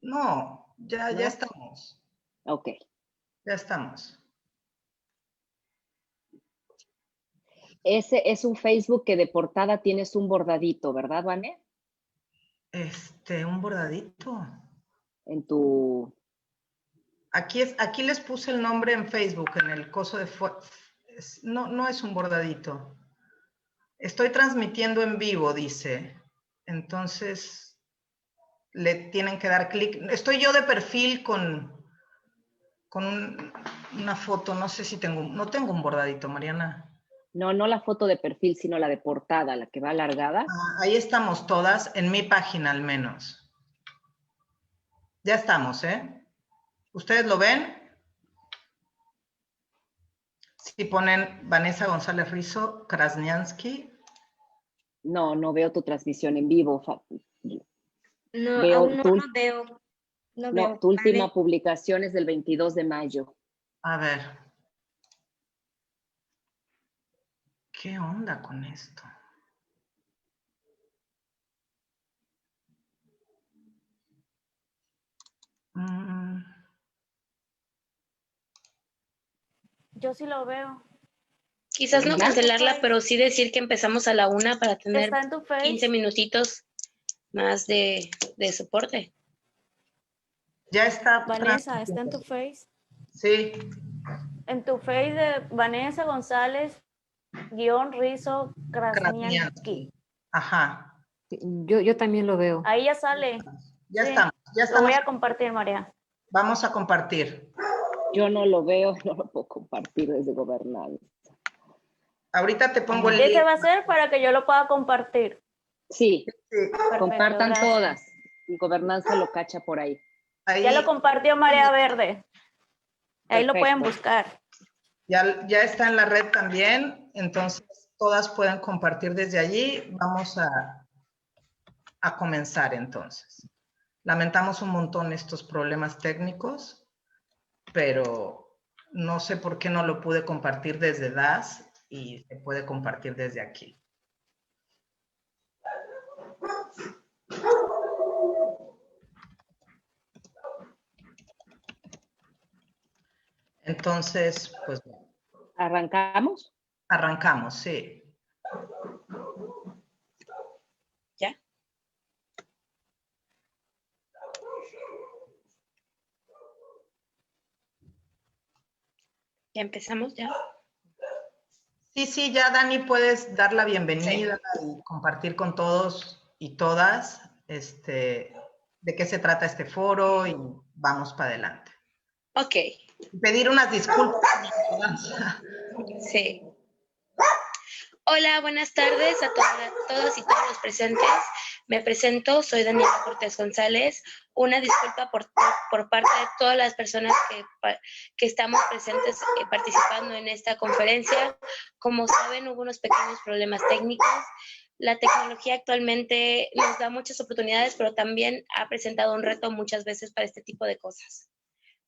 No, ya ¿No? estamos. Ok. Ya estamos. Ese es un Facebook que de portada tienes un bordadito, ¿verdad, Vane? Un bordadito. En tu... Aquí les puse el nombre en Facebook, en el coso de... No es un bordadito. Estoy transmitiendo en vivo, dice. Entonces, le tienen que dar clic. Estoy yo de perfil con una foto. No sé si no tengo un bordadito, Mariana. No la foto de perfil, sino la de portada, la que va alargada. Ahí estamos todas, en mi página al menos. Ya estamos, ¿eh? ¿Ustedes lo ven? Si ponen Vanessa González Rizo, Krasniansky. No veo tu transmisión en vivo. No, Veo aún no lo veo. No veo. tu última Vale. publicación es del 22 de mayo. A ver. ¿Qué onda con esto? Yo sí lo veo. Quizás no cancelarla, pero sí decir que empezamos a la 1 para tener ¿Está en tu Face? 15 minutitos más de soporte. Ya está. Vanessa, ¿está en tu Face? Sí. En tu Face de Vanessa González Rizo Krasniansky. Ajá. Yo también lo veo. Ahí ya sale. Ya Sí. estamos. Lo voy a compartir, María. Vamos a compartir. Yo no lo veo, no lo puedo compartir desde gobernanza. Ahorita te pongo el ¿Qué link. se va a hacer para que yo lo pueda compartir? Sí, Perfecto, compartan gracias. todas. Y gobernanza lo cacha por ahí. Ya lo compartió Marea Verde. Ahí lo pueden Perfecto. buscar. Ya está en la red también, entonces todas pueden compartir desde allí. Vamos a comenzar entonces. Lamentamos un montón estos problemas técnicos, pero no sé por qué no lo pude compartir desde DAS y se puede compartir desde aquí. Entonces, pues ¿Arrancamos? arrancamos, sí. ¿Ya? ¿Ya empezamos ya? Sí, ya Dani, puedes dar la bienvenida y compartir con todos y todas de qué se trata este foro y vamos para adelante. Ok. Pedir unas disculpas. Sí. Hola, buenas tardes a todas y todos los presentes. Me presento, soy Daniela Cortés González. Una disculpa por parte de todas las personas que estamos presentes participando en esta conferencia. Como saben, hubo unos pequeños problemas técnicos. La tecnología actualmente nos da muchas oportunidades, pero también ha presentado un reto muchas veces para este tipo de cosas.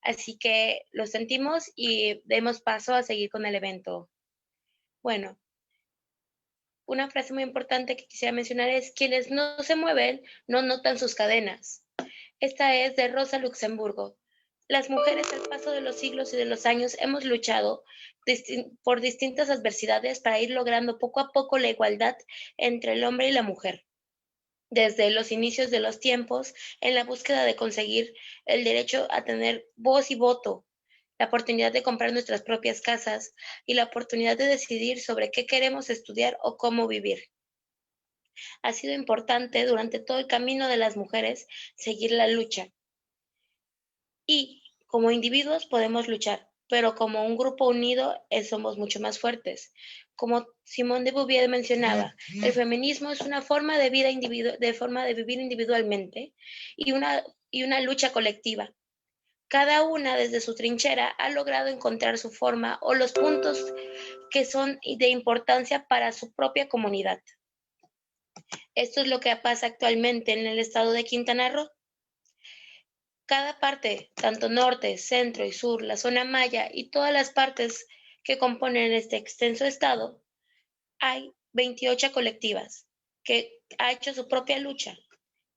Así que lo sentimos y demos paso a seguir con el evento. Bueno. Una frase muy importante que quisiera mencionar es: quienes no se mueven no notan sus cadenas. Esta es de Rosa Luxemburgo. Las mujeres al paso de los siglos y de los años hemos luchado por distintas adversidades para ir logrando poco a poco la igualdad entre el hombre y la mujer. Desde los inicios de los tiempos, en la búsqueda de conseguir el derecho a tener voz y voto, la oportunidad de comprar nuestras propias casas y la oportunidad de decidir sobre qué queremos estudiar o cómo vivir. Ha sido importante durante todo el camino de las mujeres seguir la lucha. Y como individuos podemos luchar, pero como un grupo unido somos mucho más fuertes. Como Simone de Beauvoir mencionaba, el feminismo es una forma de vida de vivir individualmente y una lucha colectiva. Cada una desde su trinchera ha logrado encontrar su forma o los puntos que son de importancia para su propia comunidad. Esto es lo que pasa actualmente en el estado de Quintana Roo. Cada parte, tanto norte, centro y sur, la zona maya y todas las partes que componen este extenso estado, hay 28 colectivas que ha hecho su propia lucha.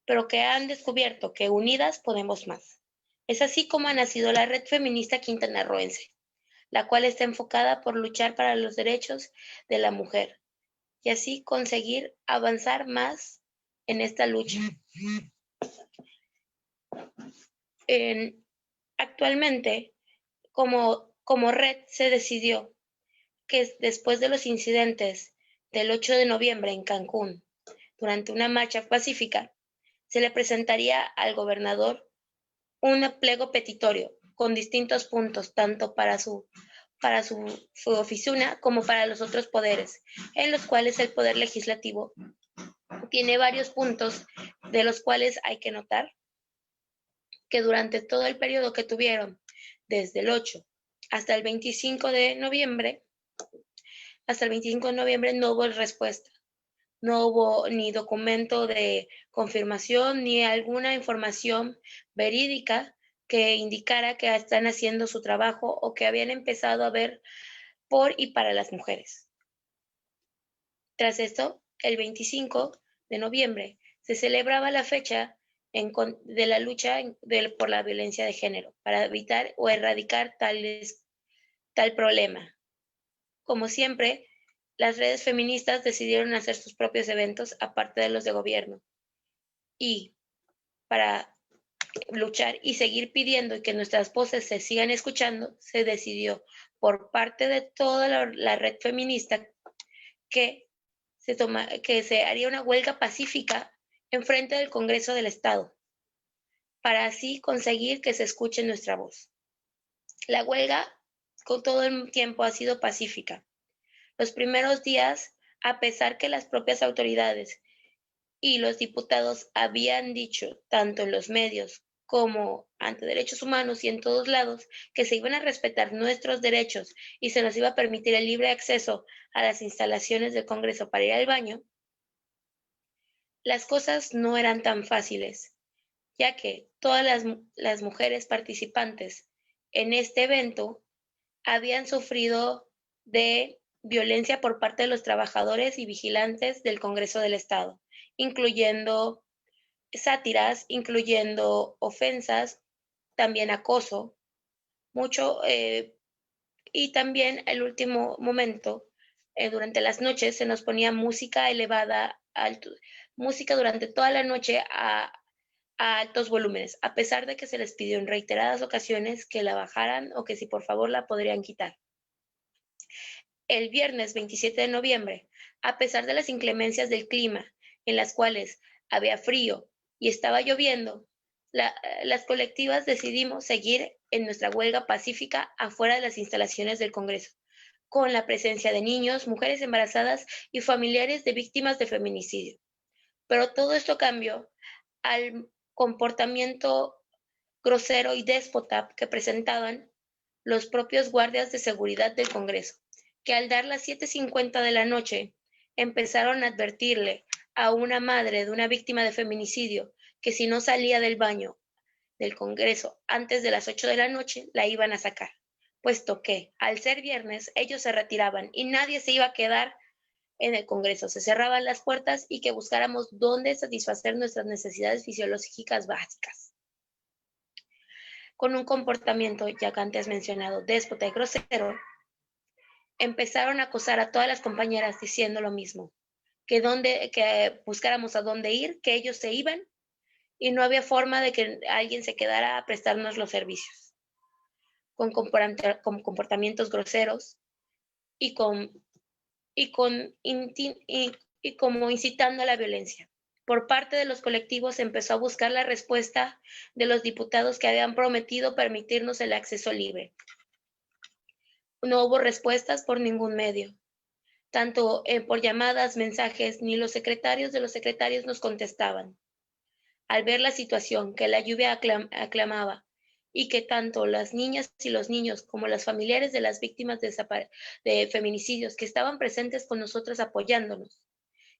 pero que han descubierto que unidas podemos más. Es así como ha nacido la Red Feminista Quintanarroense, la cual está enfocada por luchar para los derechos de la mujer y así conseguir avanzar más en esta lucha. Actualmente, como red se decidió que después de los incidentes del 8 de noviembre en Cancún, durante una marcha pacífica, se le presentaría al gobernador un pliego petitorio con distintos puntos, tanto para su oficina como para los otros poderes, en los cuales el poder legislativo tiene varios puntos, de los cuales hay que notar que durante todo el periodo que tuvieron, desde el 8 hasta el 25 de noviembre, no hubo respuesta. No hubo ni documento de confirmación ni alguna información verídica que indicara que están haciendo su trabajo o que habían empezado a ver por y para las mujeres. Tras esto, el 25 de noviembre se celebraba la fecha de la lucha por la violencia de género para evitar o erradicar tal problema. Como siempre, las redes feministas decidieron hacer sus propios eventos aparte de los de gobierno. Y para luchar y seguir pidiendo y que nuestras voces se sigan escuchando, se decidió por parte de toda la red feminista que se haría una huelga pacífica en frente del Congreso del Estado, para así conseguir que se escuche nuestra voz. La huelga con todo el tiempo ha sido pacífica. Los primeros días, a pesar que las propias autoridades y los diputados habían dicho, tanto en los medios como ante derechos humanos y en todos lados, que se iban a respetar nuestros derechos y se nos iba a permitir el libre acceso a las instalaciones del Congreso para ir al baño, las cosas no eran tan fáciles, ya que todas las mujeres participantes en este evento habían sufrido de violencia por parte de los trabajadores y vigilantes del Congreso del Estado, incluyendo sátiras, incluyendo ofensas, también acoso, mucho, y también el último momento, durante las noches se nos ponía música elevada, música durante toda la noche a altos volúmenes, a pesar de que se les pidió en reiteradas ocasiones que la bajaran o que si por favor la podrían quitar. El viernes 27 de noviembre, a pesar de las inclemencias del clima, en las cuales había frío y estaba lloviendo, las colectivas decidimos seguir en nuestra huelga pacífica afuera de las instalaciones del Congreso, con la presencia de niños, mujeres embarazadas y familiares de víctimas de feminicidio. Pero todo esto cambió al comportamiento grosero y déspota que presentaban los propios guardias de seguridad del Congreso, que al dar las 7:50 de la noche empezaron a advertirle a una madre de una víctima de feminicidio que si no salía del baño del Congreso antes de las 8 de la noche, la iban a sacar, puesto que al ser viernes ellos se retiraban y nadie se iba a quedar en el Congreso. Se cerraban las puertas y que buscáramos dónde satisfacer nuestras necesidades fisiológicas básicas. Con un comportamiento, ya que antes mencionado, déspota y grosero, empezaron a acosar a todas las compañeras diciendo lo mismo, que buscáramos a dónde ir, que ellos se iban y no había forma de que alguien se quedara a prestarnos los servicios. Con comportamientos groseros y como incitando a la violencia. Por parte de los colectivos se empezó a buscar la respuesta de los diputados que habían prometido permitirnos el acceso libre. No hubo respuestas por ningún medio, tanto por llamadas, mensajes, ni los secretarios de los secretarios nos contestaban. Al ver la situación que la lluvia aclamaba y que tanto las niñas y los niños como los familiares de las víctimas de feminicidios que estaban presentes con nosotros apoyándonos,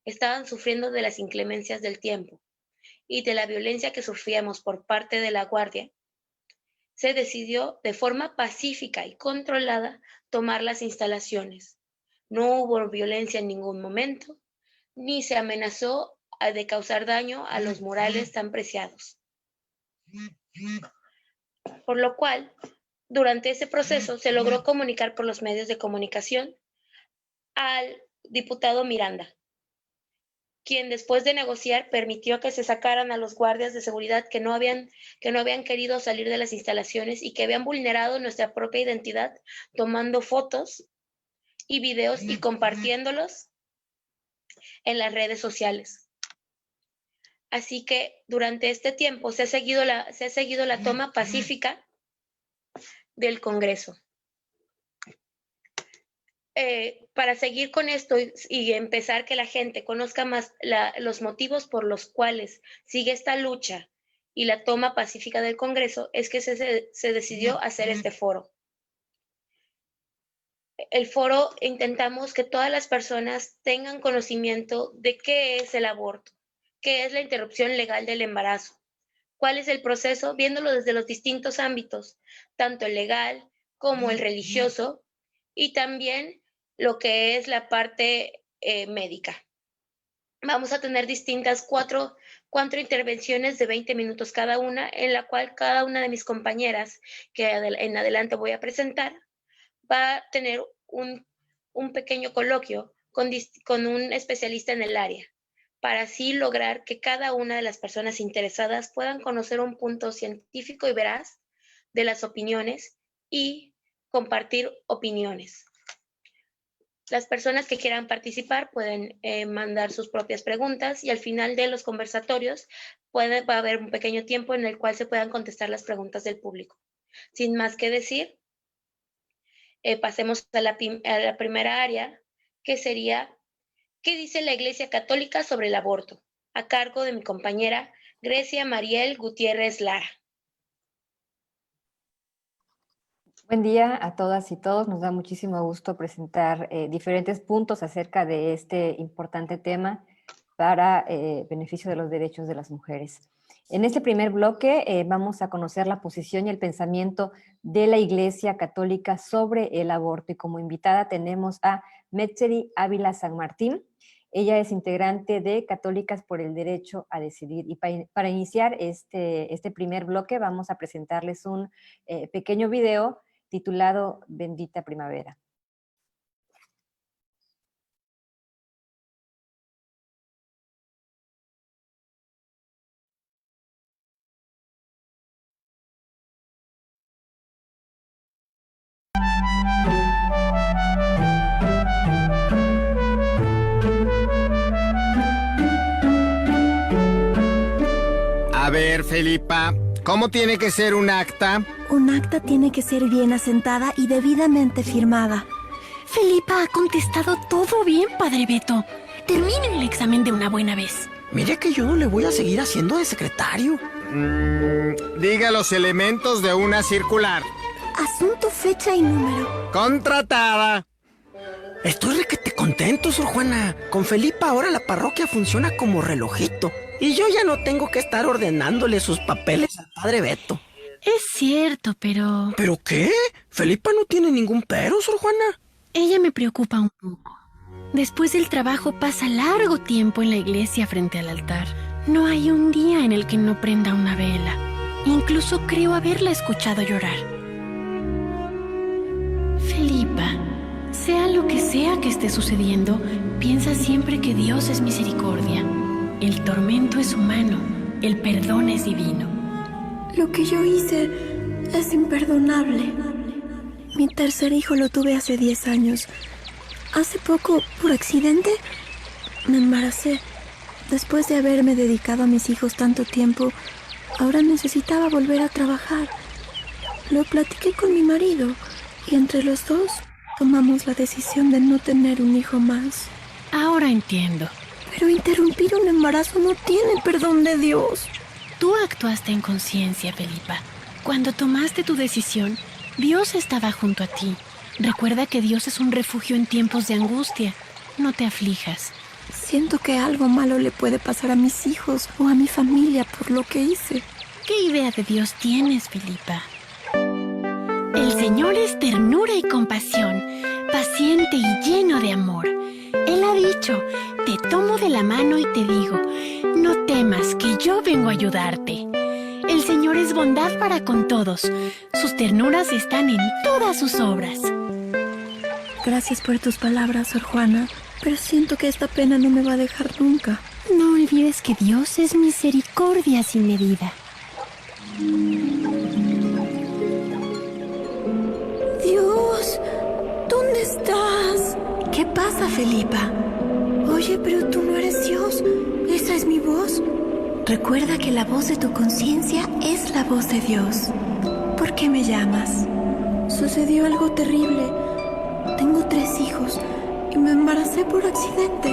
estaban sufriendo de las inclemencias del tiempo y de la violencia que sufríamos por parte de la Guardia, se decidió de forma pacífica y controlada tomar las instalaciones. No hubo violencia en ningún momento, ni se amenazó de causar daño a los morales tan preciados. Por lo cual, durante ese proceso se logró comunicar por los medios de comunicación al diputado Miranda, quien después de negociar permitió que se sacaran a los guardias de seguridad que no habían querido salir de las instalaciones y que habían vulnerado nuestra propia identidad tomando fotos y videos y compartiéndolos en las redes sociales. Así que durante este tiempo se ha seguido la toma pacífica del Congreso. Para seguir con esto y empezar que la gente conozca más los motivos por los cuales sigue esta lucha y la toma pacífica del Congreso, es que se decidió hacer este foro. El foro intentamos que todas las personas tengan conocimiento de qué es el aborto, qué es la interrupción legal del embarazo, cuál es el proceso, viéndolo desde los distintos ámbitos, tanto el legal como el religioso, y también lo que es la parte médica. Vamos a tener distintas cuatro intervenciones de 20 minutos cada una, en la cual cada una de mis compañeras, que en adelante voy a presentar, va a tener un pequeño coloquio con un especialista en el área, para así lograr que cada una de las personas interesadas puedan conocer un punto científico y veraz de las opiniones y compartir opiniones. Las personas que quieran participar pueden mandar sus propias preguntas y al final de los conversatorios va a haber un pequeño tiempo en el cual se puedan contestar las preguntas del público. Sin más que decir, pasemos a la primera área, que sería ¿qué dice la Iglesia Católica sobre el aborto? A cargo de mi compañera Grecia Mariel Gutiérrez Lara. Buen día a todas y todos. Nos da muchísimo gusto presentar diferentes puntos acerca de este importante tema para beneficio de los derechos de las mujeres. En este primer bloque vamos a conocer la posición y el pensamiento de la Iglesia Católica sobre el aborto. Y como invitada tenemos a Metzeri Ávila San Martín. Ella es integrante de Católicas por el Derecho a Decidir. Y para iniciar este primer bloque vamos a presentarles un pequeño video titulado Bendita Primavera. A ver, Felipa, ¿cómo tiene que ser un acta? Un acta tiene que ser bien asentada y debidamente firmada. Felipa ha contestado todo bien, Padre Beto. Terminen el examen de una buena vez. Mire que yo le voy a seguir haciendo de secretario. Diga los elementos de una circular. Asunto, fecha y número. Contratada. Estoy requete contento, Sor Juana. Con Felipa ahora la parroquia funciona como relojito. Y yo ya no tengo que estar ordenándole sus papeles al Padre Beto. Es cierto, pero... ¿Pero qué? Felipa no tiene ningún pero, Sor Juana. Ella me preocupa un poco. Después del trabajo pasa largo tiempo en la iglesia frente al altar. No hay un día en el que no prenda una vela. Incluso creo haberla escuchado llorar. Felipa, sea lo que sea que esté sucediendo, piensa siempre que Dios es misericordia. El tormento es humano, el perdón es divino. Lo que yo hice es imperdonable. Mi tercer hijo lo tuve hace 10 años. Hace poco, por accidente, me embaracé. Después de haberme dedicado a mis hijos tanto tiempo, ahora necesitaba volver a trabajar. Lo platiqué con mi marido y entre los dos tomamos la decisión de no tener un hijo más. Ahora entiendo. Pero interrumpir un embarazo no tiene perdón de Dios. Tú actuaste en conciencia, Felipa. Cuando tomaste tu decisión, Dios estaba junto a ti. Recuerda que Dios es un refugio en tiempos de angustia. No te aflijas. Siento que algo malo le puede pasar a mis hijos o a mi familia por lo que hice. ¿Qué idea de Dios tienes, Felipa? El Señor es ternura y compasión, paciente y lleno de amor. Él ha dicho, te tomo de la mano y te digo, no temas que yo vengo a ayudarte. El Señor es bondad para con todos. Sus ternuras están en todas sus obras. Gracias por tus palabras, Sor Juana, pero siento que esta pena no me va a dejar nunca. No olvides que Dios es misericordia sin medida. Dios, ¿dónde estás? ¿Qué pasa, Felipa? Oye, pero tú no eres Dios. ¿Esa es mi voz? Recuerda que la voz de tu conciencia es la voz de Dios. ¿Por qué me llamas? Sucedió algo terrible. Tengo 3 hijos y me embaracé por accidente.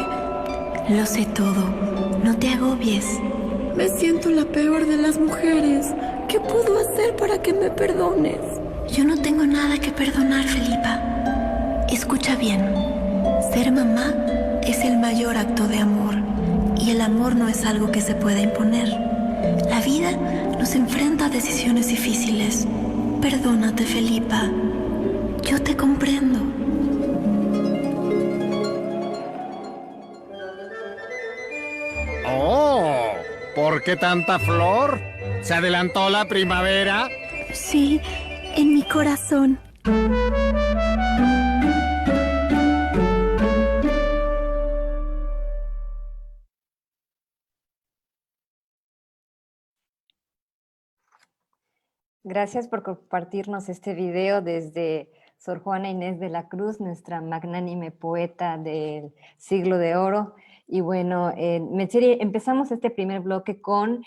Lo sé todo. No te agobies. Me siento la peor de las mujeres. ¿Qué puedo hacer para que me perdones? Yo no tengo nada que perdonar, Felipa. Escucha bien. Ser mamá es el mayor acto de amor. Y el amor no es algo que se pueda imponer. La vida nos enfrenta a decisiones difíciles. Perdónate, Felipa. Yo te comprendo. Oh, ¿por qué tanta flor? ¿Se adelantó la primavera? Sí, en mi corazón. Gracias por compartirnos este video desde Sor Juana Inés de la Cruz, nuestra magnánime poeta del siglo de oro. Y bueno, Metzeri, empezamos este primer bloque con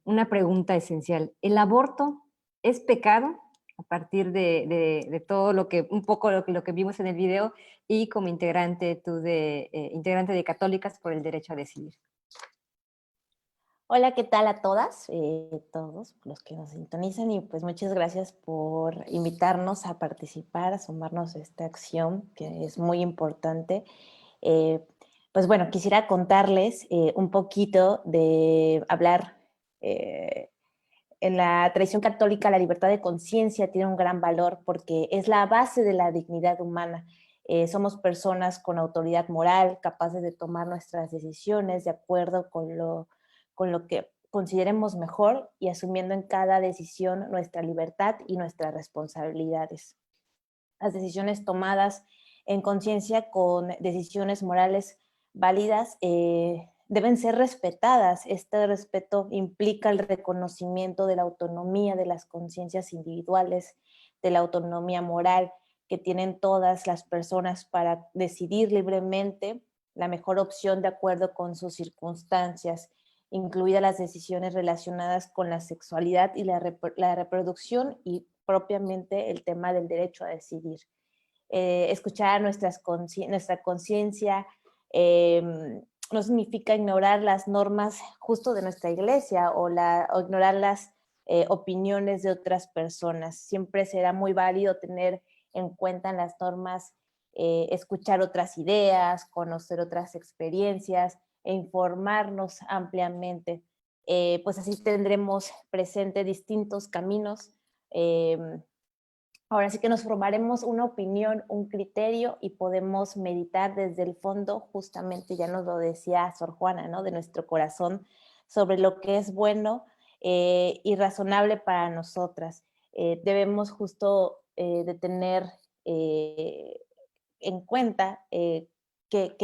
una pregunta esencial. ¿El aborto es pecado? A partir de todo lo que, un poco lo que vimos en el video y como integrante integrante de Católicas por el Derecho a Decidir. Hola, ¿qué tal a todas? Todos los que nos sintonizan y pues muchas gracias por invitarnos a participar, a sumarnos a esta acción que es muy importante. Pues bueno, quisiera contarles un poquito de hablar. En la tradición católica la libertad de conciencia tiene un gran valor porque es la base de la dignidad humana. Somos personas con autoridad moral, capaces de tomar nuestras decisiones de acuerdo con lo que consideremos mejor y asumiendo en cada decisión nuestra libertad y nuestras responsabilidades. Las decisiones tomadas en conciencia con decisiones morales válidas deben ser respetadas. Este respeto implica el reconocimiento de la autonomía de las conciencias individuales, de la autonomía moral que tienen todas las personas para decidir libremente la mejor opción de acuerdo con sus circunstancias, incluidas las decisiones relacionadas con la sexualidad y la reproducción y propiamente el tema del derecho a decidir. Escuchar nuestra conciencia no significa ignorar las normas justo de nuestra iglesia o ignorar las opiniones de otras personas. Siempre será muy válido tener en cuenta las normas, escuchar otras ideas, conocer otras experiencias, e informarnos ampliamente. Pues así tendremos presente distintos caminos. Ahora sí que nos formaremos una opinión, un criterio y podemos meditar desde el fondo, justamente ya nos lo decía Sor Juana, ¿no? De nuestro corazón, sobre lo que es bueno y razonable para nosotras. Debemos justo de tener en cuenta que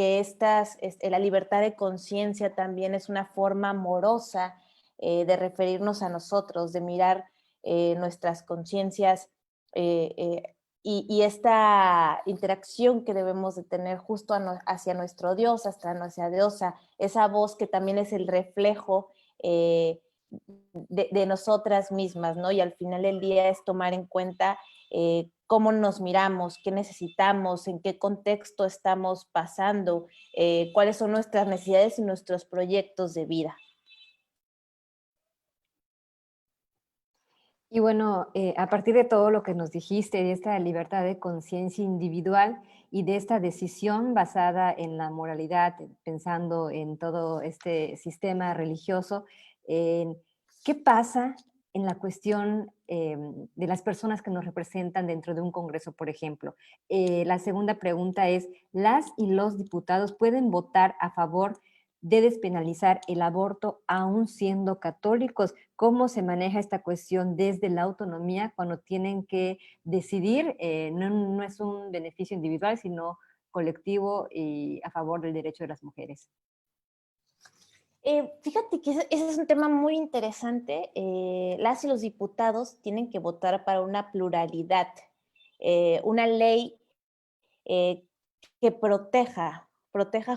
la libertad de conciencia también es una forma amorosa de referirnos a nosotros, de mirar nuestras conciencias y esta interacción que debemos de tener justo hacia nuestro Dios, hasta nuestra diosa, esa voz que también es el reflejo de nosotras mismas, ¿no? Y al final del día es tomar en cuenta cómo nos miramos, qué necesitamos, en qué contexto estamos pasando, cuáles son nuestras necesidades y nuestros proyectos de vida. Y bueno, a partir de todo lo que nos dijiste, de esta libertad de conciencia individual y de esta decisión basada en la moralidad, pensando en todo este sistema religioso, ¿qué pasa en la cuestión de las personas que nos representan dentro de un congreso, por ejemplo. La segunda pregunta es, ¿las y los diputados pueden votar a favor de despenalizar el aborto aún siendo católicos? ¿Cómo se maneja esta cuestión desde la autonomía cuando tienen que decidir? No es un beneficio individual, sino colectivo y a favor del derecho de las mujeres. Fíjate que ese es un tema muy interesante. Las y los diputados tienen que votar para una pluralidad, una ley que proteja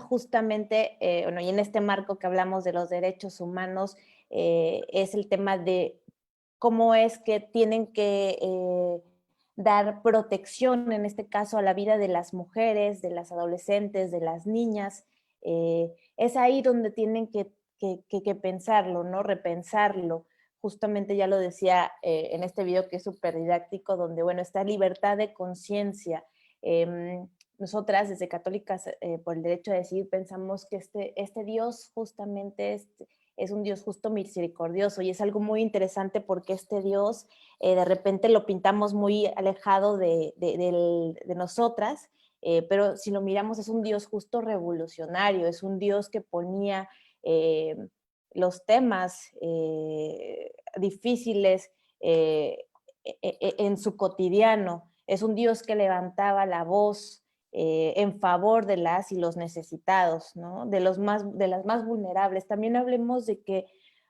justamente, bueno, y en este marco que hablamos de los derechos humanos, es el tema de cómo es que tienen que dar protección, en este caso, a la vida de las mujeres, de las adolescentes, de las niñas. Es ahí donde tienen que pensarlo, ¿no? Repensarlo. Justamente ya lo decía en este video que es súper didáctico, donde, bueno, está libertad de conciencia. Nosotras, desde Católicas por el Derecho a Decidir, pensamos que este Dios justamente es un Dios justo misericordioso, y es algo muy interesante porque este Dios de repente lo pintamos muy alejado de nosotras, pero si lo miramos es un Dios justo revolucionario, es un Dios que ponía los temas difíciles en su cotidiano. Es un Dios que levantaba la voz en favor de las y los necesitados, ¿no? de las más vulnerables. También hablemos de que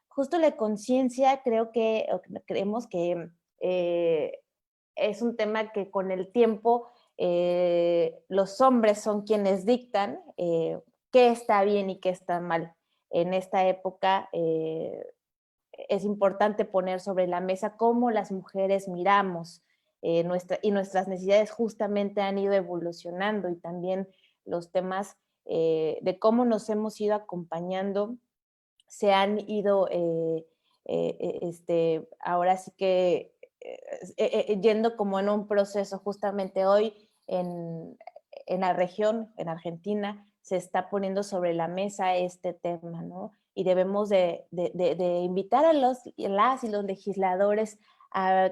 justo la conciencia, creemos que es un tema que con el tiempo los hombres son quienes dictan qué está bien y qué está mal. En esta época es importante poner sobre la mesa cómo las mujeres miramos y nuestras necesidades justamente han ido evolucionando, y también los temas de cómo nos hemos ido acompañando se han ido ahora sí que yendo como en un proceso. Justamente hoy en la región, en Argentina, se está poniendo sobre la mesa este tema, ¿no? Y debemos de invitar a las y los legisladores a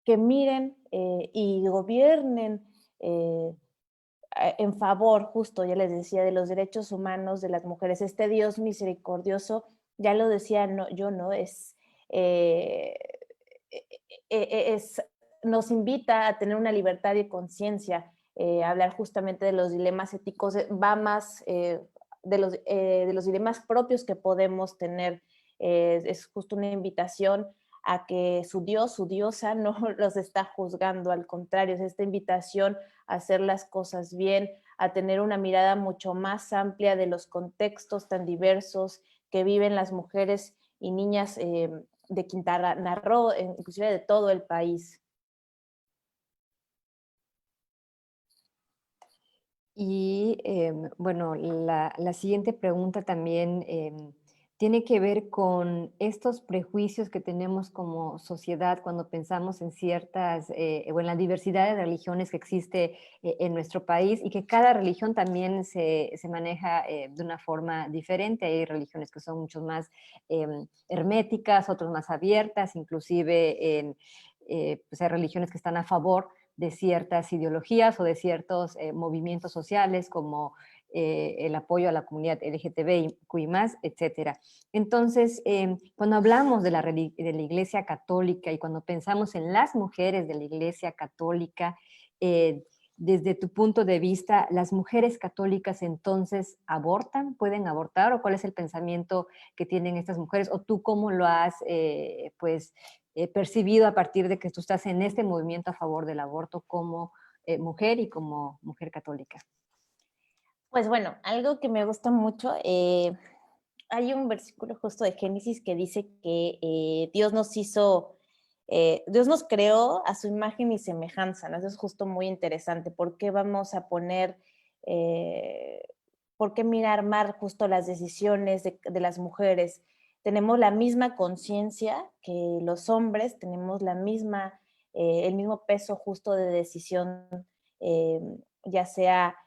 que miren y gobiernen en favor, justo, ya les decía, de los derechos humanos de las mujeres. Este Dios misericordioso, ya lo decía nos invita a tener una libertad de conciencia. Hablar justamente de los dilemas éticos va más de los dilemas propios que podemos tener. Es justo una invitación a que su Dios, su diosa, no los está juzgando, al contrario, es esta invitación a hacer las cosas bien, a tener una mirada mucho más amplia de los contextos tan diversos que viven las mujeres y niñas de Quintana Roo, inclusive de todo el país. Y bueno, la siguiente pregunta también tiene que ver con estos prejuicios que tenemos como sociedad cuando pensamos en ciertas, o en la diversidad de religiones que existe en nuestro país, y que cada religión también se maneja de una forma diferente. Hay religiones que son mucho más herméticas, otras más abiertas, inclusive pues hay religiones que están a favor de ciertas ideologías o de ciertos movimientos sociales, como el apoyo a la comunidad LGTBIQ+, etcétera. Entonces, cuando hablamos de la Iglesia Católica y cuando pensamos en las mujeres de la Iglesia Católica, desde tu punto de vista, ¿las mujeres católicas entonces abortan? ¿Pueden abortar? ¿O cuál es el pensamiento que tienen estas mujeres? ¿O tú cómo lo has percibido a partir de que tú estás en este movimiento a favor del aborto como mujer y como mujer católica? Pues bueno, algo que me gusta mucho, hay un versículo justo de Génesis que dice que Dios nos creó a su imagen y semejanza, ¿no? Eso es justo muy interesante. ¿Por qué vamos a por qué mirar mal justo las decisiones de las mujeres? Tenemos la misma conciencia que los hombres, tenemos el mismo peso justo de decisión, ya sea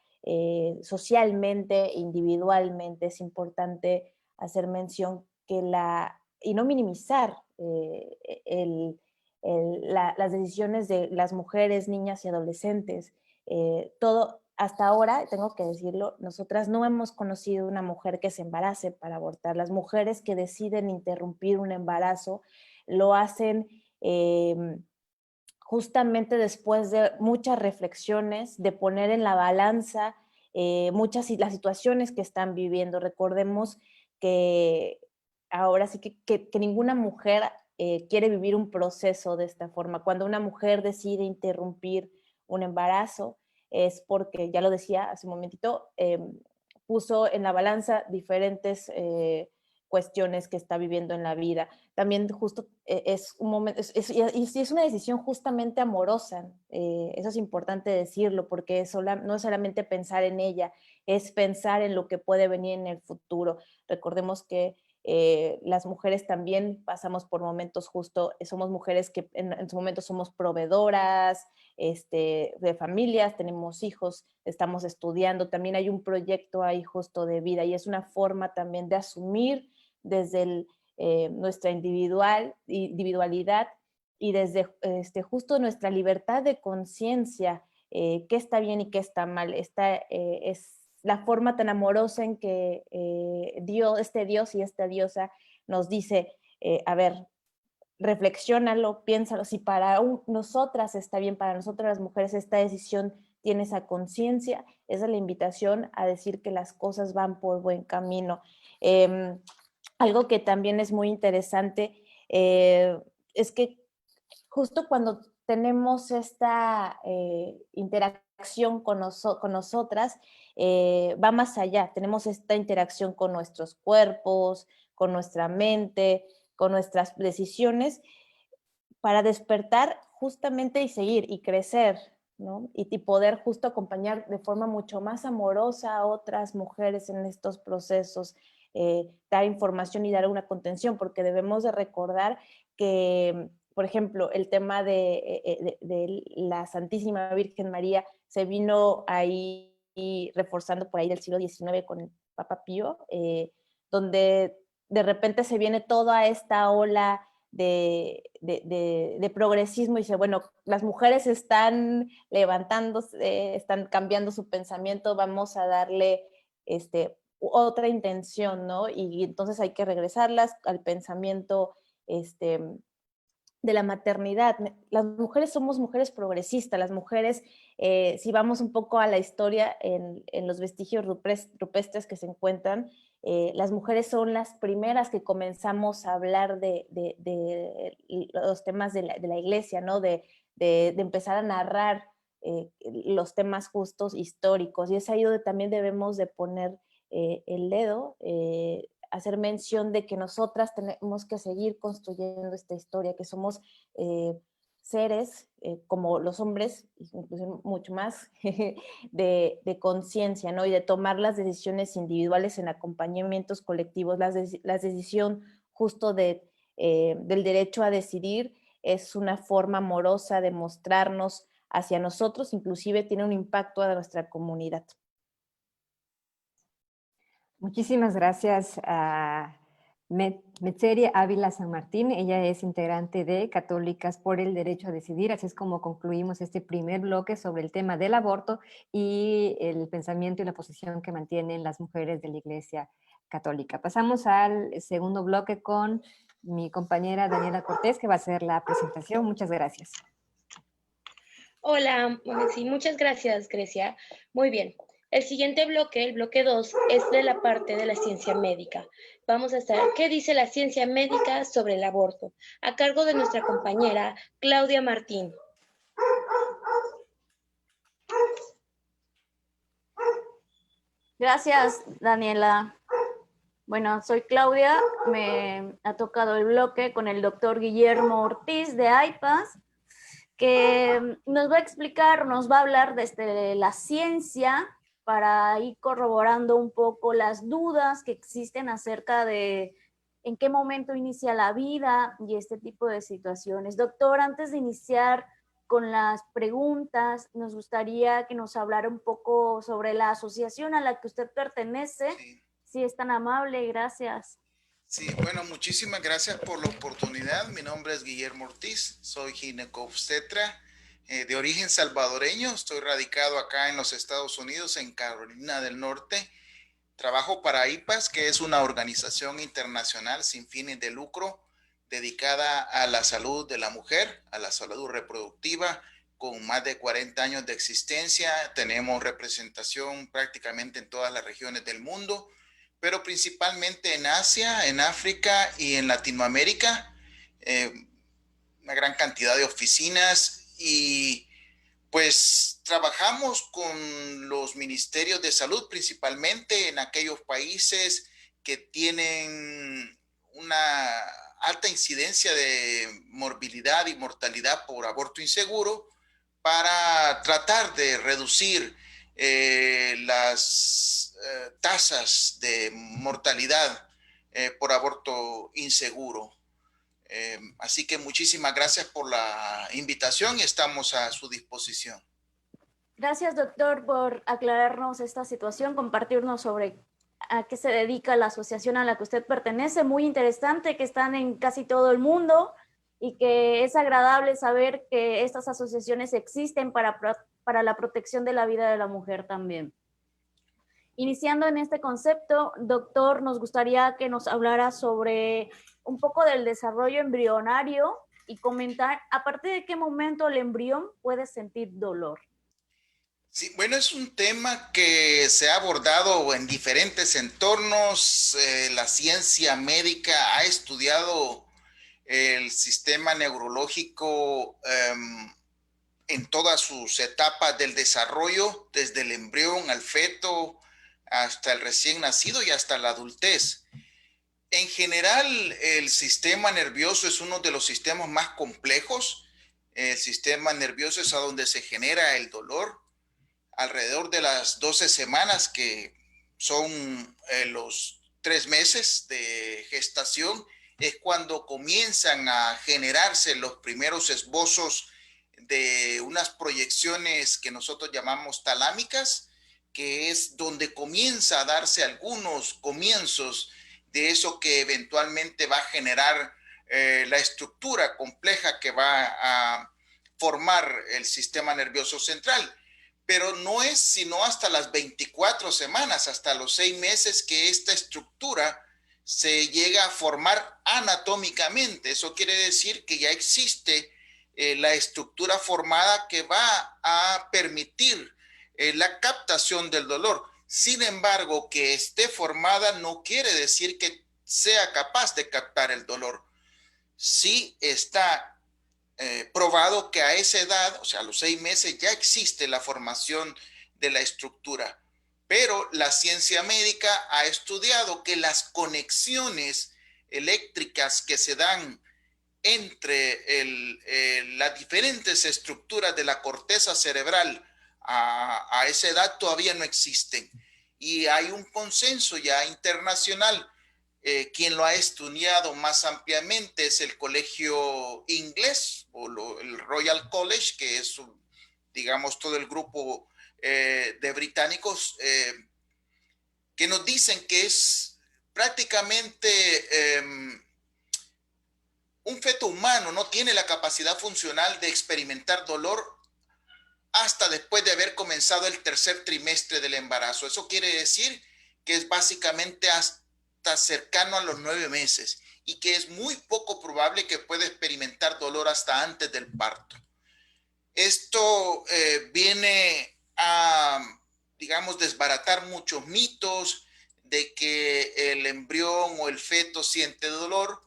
socialmente, individualmente. Es importante hacer mención y no minimizar las decisiones de las mujeres, niñas y adolescentes. Todo, hasta ahora, tengo que decirlo, nosotras no hemos conocido una mujer que se embarace para abortar. Las mujeres que deciden interrumpir un embarazo lo hacen justamente después de muchas reflexiones, de poner en la balanza las situaciones que están viviendo. Recordemos que ahora sí que ninguna mujer quiere vivir un proceso de esta forma. Cuando una mujer decide interrumpir un embarazo es porque, ya lo decía hace un momentito, puso en la balanza diferentes cuestiones que está viviendo en la vida. También justo es un momento, es una decisión justamente amorosa, eso es importante decirlo, porque no es solamente pensar en ella, es pensar en lo que puede venir en el futuro. Recordemos que las mujeres también pasamos por momentos somos mujeres que en su momento somos proveedoras de familias, tenemos hijos, estamos estudiando, también hay un proyecto ahí justo de vida y es una forma también de asumir desde nuestra individualidad y desde justo nuestra libertad de conciencia, qué está bien y qué está mal. Esta es la forma tan amorosa en que Dios y esta diosa nos dice, a ver, reflexiónalo, piénsalo, si para nosotras está bien, para nosotras las mujeres esta decisión tiene esa conciencia, esa es la invitación a decir que las cosas van por buen camino. Algo que también es muy interesante es que justo cuando tenemos esta interacción con nosotras, va más allá, tenemos esta interacción con nuestros cuerpos, con nuestra mente, con nuestras decisiones, para despertar justamente y seguir y crecer, ¿no? Y poder justo acompañar de forma mucho más amorosa a otras mujeres en estos procesos, dar información y dar una contención, porque debemos de recordar que, por ejemplo, el tema de la Santísima Virgen María se vino ahí reforzando por ahí del siglo XIX con el Papa Pío, donde de repente se viene toda esta ola de progresismo y dice, bueno, las mujeres están levantándose, están cambiando su pensamiento, vamos a darle otra intención, ¿no? Y entonces hay que regresarlas al pensamiento de la maternidad. Las mujeres somos mujeres progresistas, las mujeres, si vamos un poco a la historia en los vestigios rupestres que se encuentran, las mujeres son las primeras que comenzamos a hablar de los temas de la iglesia, ¿no? De empezar a narrar los temas justos históricos, y es ahí donde también debemos de poner el dedo, hacer mención de que nosotras tenemos que seguir construyendo esta historia, que somos seres, como los hombres, incluso mucho más, de conciencia, ¿no? Y de tomar las decisiones individuales en acompañamientos colectivos. La decisión justo del derecho a decidir es una forma amorosa de mostrarnos hacia nosotros, inclusive tiene un impacto a nuestra comunidad. Muchísimas gracias a Metzeri Ávila San Martín. Ella es integrante de Católicas por el Derecho a Decidir. Así es como concluimos este primer bloque sobre el tema del aborto y el pensamiento y la posición que mantienen las mujeres de la Iglesia Católica. Pasamos al segundo bloque con mi compañera Daniela Cortés, que va a hacer la presentación. Muchas gracias. Hola, sí, muchas gracias, Grecia. Muy bien. El siguiente bloque, el bloque 2, es de la parte de la ciencia médica. Vamos a saber qué dice la ciencia médica sobre el aborto, a cargo de nuestra compañera Claudia Martín. Gracias, Daniela. Bueno, soy Claudia, me ha tocado el bloque con el doctor Guillermo Ortiz de AIPAS, que nos va a explicar, nos va a hablar desde la ciencia para ir corroborando un poco las dudas que existen acerca de en qué momento inicia la vida y este tipo de situaciones. Doctor, antes de iniciar con las preguntas, nos gustaría que nos hablara un poco sobre la asociación a la que usted pertenece, si es tan amable, gracias. Sí, bueno, muchísimas gracias por la oportunidad. Mi nombre es Guillermo Ortiz, soy ginecobstetra de origen salvadoreño. Estoy radicado acá en los Estados Unidos, en Carolina del Norte. Trabajo para IPAS, que es una organización internacional sin fines de lucro dedicada a la salud de la mujer, a la salud reproductiva, con más de 40 años de existencia. Tenemos representación prácticamente en todas las regiones del mundo, pero principalmente en Asia, en África y en Latinoamérica. Una gran cantidad de oficinas y pues trabajamos con los ministerios de salud, principalmente en aquellos países que tienen una alta incidencia de morbilidad y mortalidad por aborto inseguro, para tratar de reducir las tasas de mortalidad por aborto inseguro. Así que muchísimas gracias por la invitación y estamos a su disposición. Gracias, doctor, por aclararnos esta situación, compartirnos sobre a qué se dedica la asociación a la que usted pertenece. Muy interesante, que están en casi todo el mundo y que es agradable saber que estas asociaciones existen para la protección de la vida de la mujer también. Iniciando en este concepto, doctor, nos gustaría que nos hablara sobre un poco del desarrollo embrionario y comentar a partir de qué momento el embrión puede sentir dolor. Sí, bueno, es un tema que se ha abordado en diferentes entornos. La ciencia médica ha estudiado el sistema neurológico en todas sus etapas del desarrollo, desde el embrión al feto, hasta el recién nacido y hasta la adultez. En general, el sistema nervioso es uno de los sistemas más complejos. El sistema nervioso es a donde se genera el dolor. Alrededor de las 12 semanas, que son los 3 meses de gestación, es cuando comienzan a generarse los primeros esbozos de unas proyecciones que nosotros llamamos talámicas, que es donde comienza a darse algunos comienzos de eso que eventualmente va a generar la estructura compleja que va a formar el sistema nervioso central. Pero no es sino hasta las 24 semanas, hasta los 6 meses, que esta estructura se llega a formar anatómicamente. Eso quiere decir que ya existe la estructura formada que va a permitir la captación del dolor. Sin embargo, que esté formada no quiere decir que sea capaz de captar el dolor. Sí está probado que a esa edad, o sea, a los 6 meses, ya existe la formación de la estructura. Pero la ciencia médica ha estudiado que las conexiones eléctricas que se dan entre las diferentes estructuras de la corteza cerebral a esa edad todavía no existen. Y hay un consenso ya internacional. Quien lo ha estudiado más ampliamente es el colegio inglés o el Royal College, que es, digamos, todo el grupo de británicos que nos dicen que es prácticamente un feto humano no tiene la capacidad funcional de experimentar dolor hasta después de haber comenzado el 3er trimestre del embarazo. Eso quiere decir que es básicamente hasta cercano a los 9 meses y que es muy poco probable que pueda experimentar dolor hasta antes del parto. Esto viene a, digamos, desbaratar muchos mitos de que el embrión o el feto siente dolor,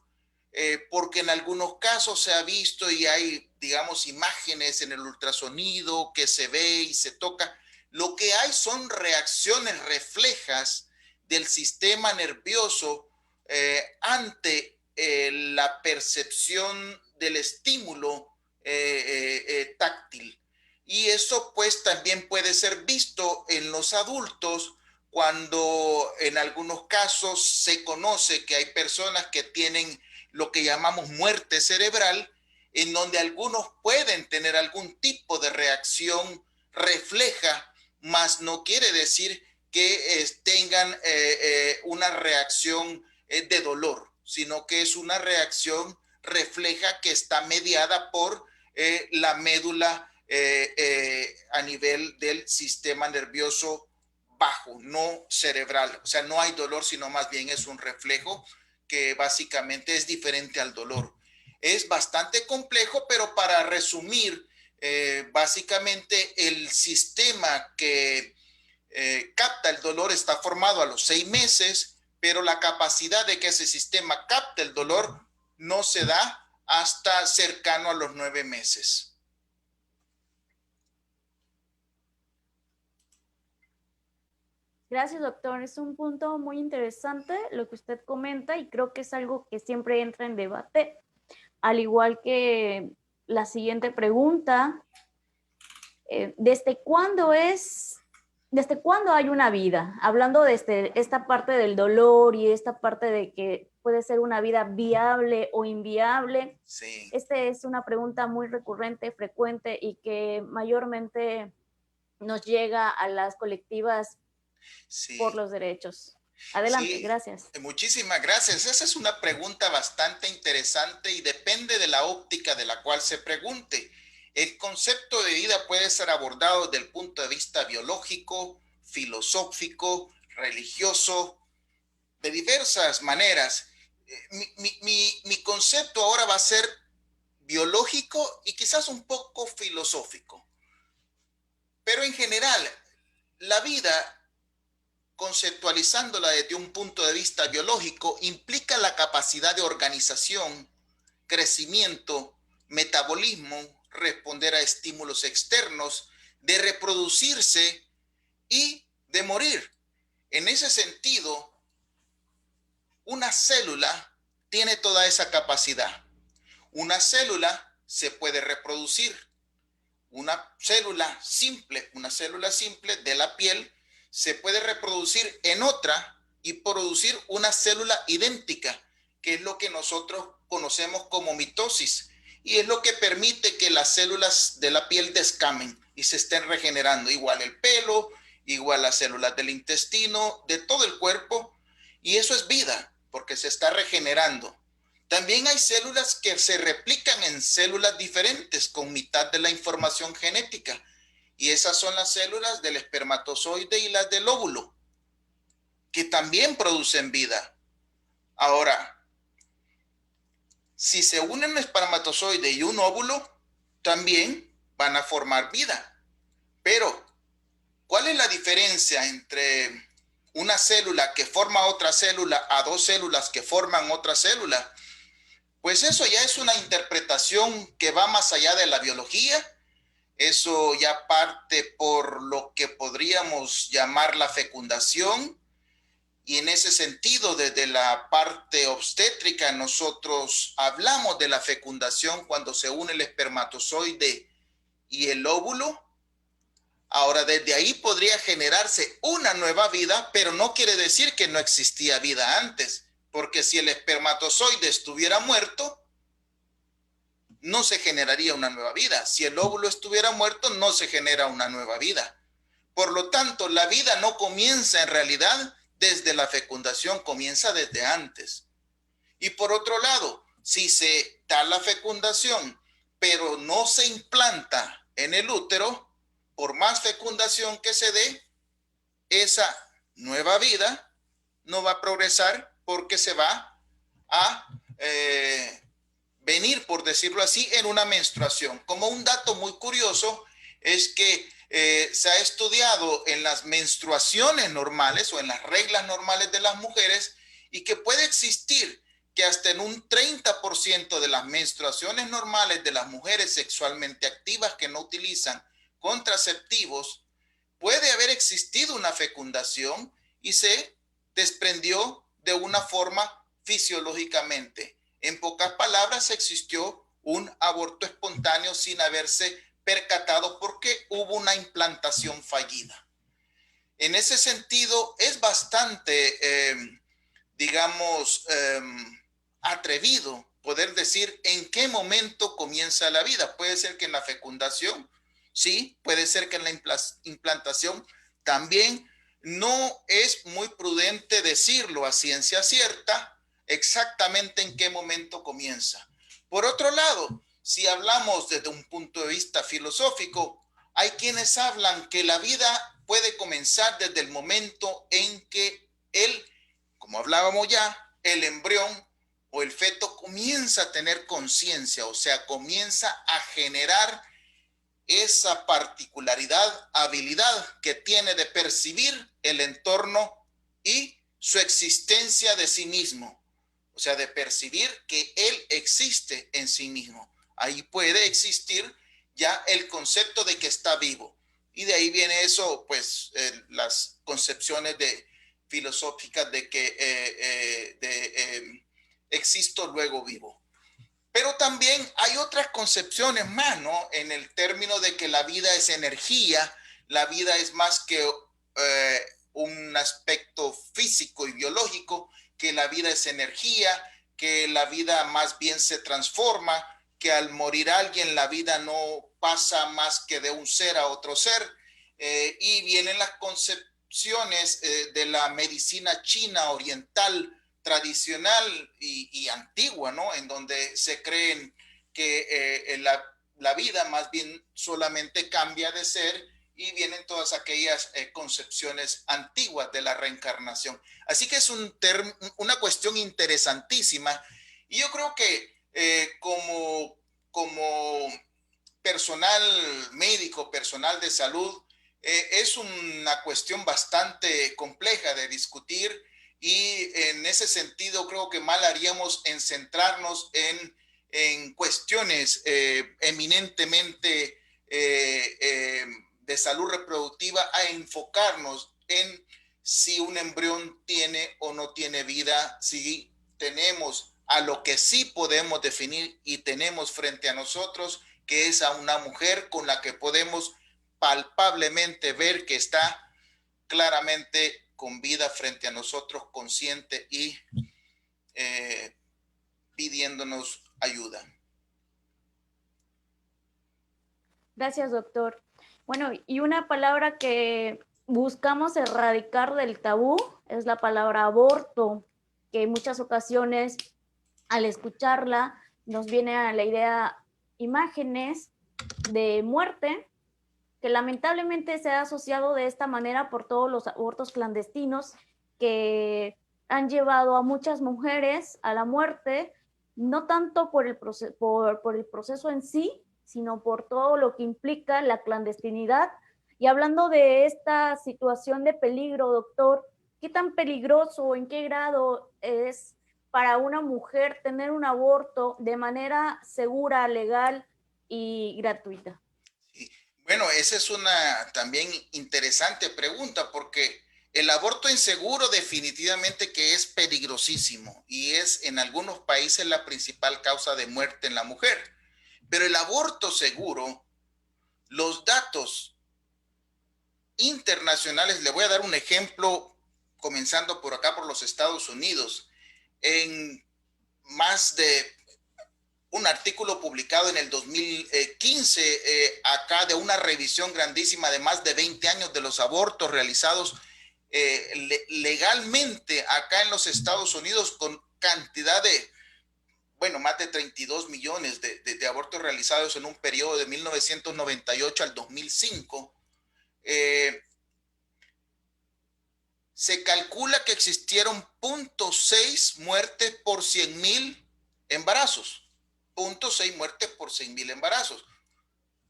porque en algunos casos se ha visto y hay, digamos, imágenes en el ultrasonido que se ve y se toca. Lo que hay son reacciones reflejas del sistema nervioso ante la percepción del estímulo táctil. Y eso pues también puede ser visto en los adultos cuando en algunos casos se conoce que hay personas que tienen lo que llamamos muerte cerebral, en donde algunos pueden tener algún tipo de reacción refleja, mas no quiere decir que tengan una reacción de dolor. sino que es una reacción refleja que está mediada por la médula a nivel del sistema nervioso bajo, no cerebral. O sea, no hay dolor, sino más bien es un reflejo que básicamente es diferente al dolor. Es bastante complejo, pero para resumir, básicamente el sistema que capta el dolor está formado a los 6 meses, pero la capacidad de que ese sistema capte el dolor no se da hasta cercano a los 9 meses. Gracias, doctor. Es un punto muy interesante lo que usted comenta y creo que es algo que siempre entra en debate, al igual que la siguiente pregunta. ¿Desde cuándo hay una vida? Hablando de esta parte del dolor y esta parte de que puede ser una vida viable o inviable. Sí. Esta es una pregunta muy recurrente, frecuente y que mayormente nos llega a las colectivas por los derechos. Adelante, gracias. Muchísimas gracias. Esa es una pregunta bastante interesante y depende de la óptica de la cual se pregunte. El concepto de vida puede ser abordado desde el punto de vista biológico, filosófico, religioso, de diversas maneras. Mi concepto ahora va a ser biológico y quizás un poco filosófico. Pero en general, la vida, conceptualizándola desde un punto de vista biológico, implica la capacidad de organización, crecimiento, metabolismo, responder a estímulos externos, de reproducirse y de morir. En ese sentido, una célula tiene toda esa capacidad. Una célula se puede reproducir. Una célula simple de la piel se puede reproducir en otra y producir una célula idéntica, que es lo que nosotros conocemos como mitosis, y es lo que permite que las células de la piel descamen y se estén regenerando, igual el pelo, igual las células del intestino, de todo el cuerpo, y eso es vida, porque se está regenerando. También hay células que se replican en células diferentes con mitad de la información genética, y esas son las células del espermatozoide y las del óvulo, que también producen vida. Ahora, si se unen un espermatozoide y un óvulo, también van a formar vida. Pero, ¿cuál es la diferencia entre una célula que forma otra célula a dos células que forman otra célula? Pues eso ya es una interpretación que va más allá de la biología. Eso ya parte por lo que podríamos llamar la fecundación. Y en ese sentido, desde la parte obstétrica, nosotros hablamos de la fecundación cuando se une el espermatozoide y el óvulo. Ahora, desde ahí podría generarse una nueva vida, pero no quiere decir que no existía vida antes, porque si el espermatozoide estuviera muerto, no se generaría una nueva vida. Si el óvulo estuviera muerto, no se genera una nueva vida. Por lo tanto, la vida no comienza en realidad desde la fecundación, comienza desde antes. Y por otro lado, si se da la fecundación, pero no se implanta en el útero, por más fecundación que se dé, esa nueva vida no va a progresar porque se va a venir, por decirlo así, en una menstruación. Como un dato muy curioso es que se ha estudiado en las menstruaciones normales o en las reglas normales de las mujeres y que puede existir que hasta en un 30% de las menstruaciones normales de las mujeres sexualmente activas que no utilizan contraceptivos, puede haber existido una fecundación y se desprendió de una forma fisiológicamente. En pocas palabras, existió un aborto espontáneo sin haberse percatado porque hubo una implantación fallida. En ese sentido, es bastante, atrevido poder decir en qué momento comienza la vida. Puede ser que en la fecundación, sí, puede ser que en la implantación también. No es muy prudente decirlo a ciencia cierta, exactamente en qué momento comienza. Por otro lado, si hablamos desde un punto de vista filosófico, hay quienes hablan que la vida puede comenzar desde el momento en que como hablábamos ya, el embrión o el feto comienza a tener conciencia, o sea, comienza a generar esa particularidad, habilidad que tiene de percibir el entorno y su existencia de sí mismo. O sea, de percibir que él existe en sí mismo. Ahí puede existir ya el concepto de que está vivo. Y de ahí viene eso, pues, las concepciones filosóficas de que existo luego vivo. Pero también hay otras concepciones más, ¿no? En el término de que la vida es energía, la vida es más que un aspecto físico y biológico, que la vida es energía, que la vida más bien se transforma, que al morir alguien la vida no pasa más que de un ser a otro ser, y vienen las concepciones de la medicina china oriental tradicional y antigua, ¿no? En donde se creen que la vida más bien solamente cambia de ser, y vienen todas aquellas concepciones antiguas de la reencarnación. Así que es una cuestión interesantísima, y yo creo que como personal médico, personal de salud, es una cuestión bastante compleja de discutir, y en ese sentido creo que mal haríamos en centrarnos en cuestiones eminentemente de salud reproductiva, a enfocarnos en si un embrión tiene o no tiene vida, si tenemos a lo que sí podemos definir y tenemos frente a nosotros, que es a una mujer con la que podemos palpablemente ver que está claramente con vida frente a nosotros, consciente y pidiéndonos ayuda. Gracias, doctor. Bueno, y una palabra que buscamos erradicar del tabú es la palabra aborto, que en muchas ocasiones al escucharla nos viene a la idea imágenes de muerte, que lamentablemente se ha asociado de esta manera por todos los abortos clandestinos que han llevado a muchas mujeres a la muerte, no tanto por el proceso en sí, sino por todo lo que implica la clandestinidad. Y hablando de esta situación de peligro, doctor, ¿qué tan peligroso o en qué grado es para una mujer tener un aborto de manera segura, legal y gratuita? Bueno, esa es una también interesante pregunta, porque el aborto inseguro definitivamente que es peligrosísimo y es en algunos países la principal causa de muerte en la mujer. Pero el aborto seguro, los datos internacionales, le voy a dar un ejemplo comenzando por acá, por los Estados Unidos. En más de un artículo publicado en el 2015, acá de una revisión grandísima de más de 20 años de los abortos realizados legalmente acá en los Estados Unidos, con cantidad de, bueno, más de 32 millones de abortos realizados en un periodo de 1998 al 2005. Se calcula que existieron 0.6 muertes por 100,000 embarazos. 0.6 muertes por 100,000 embarazos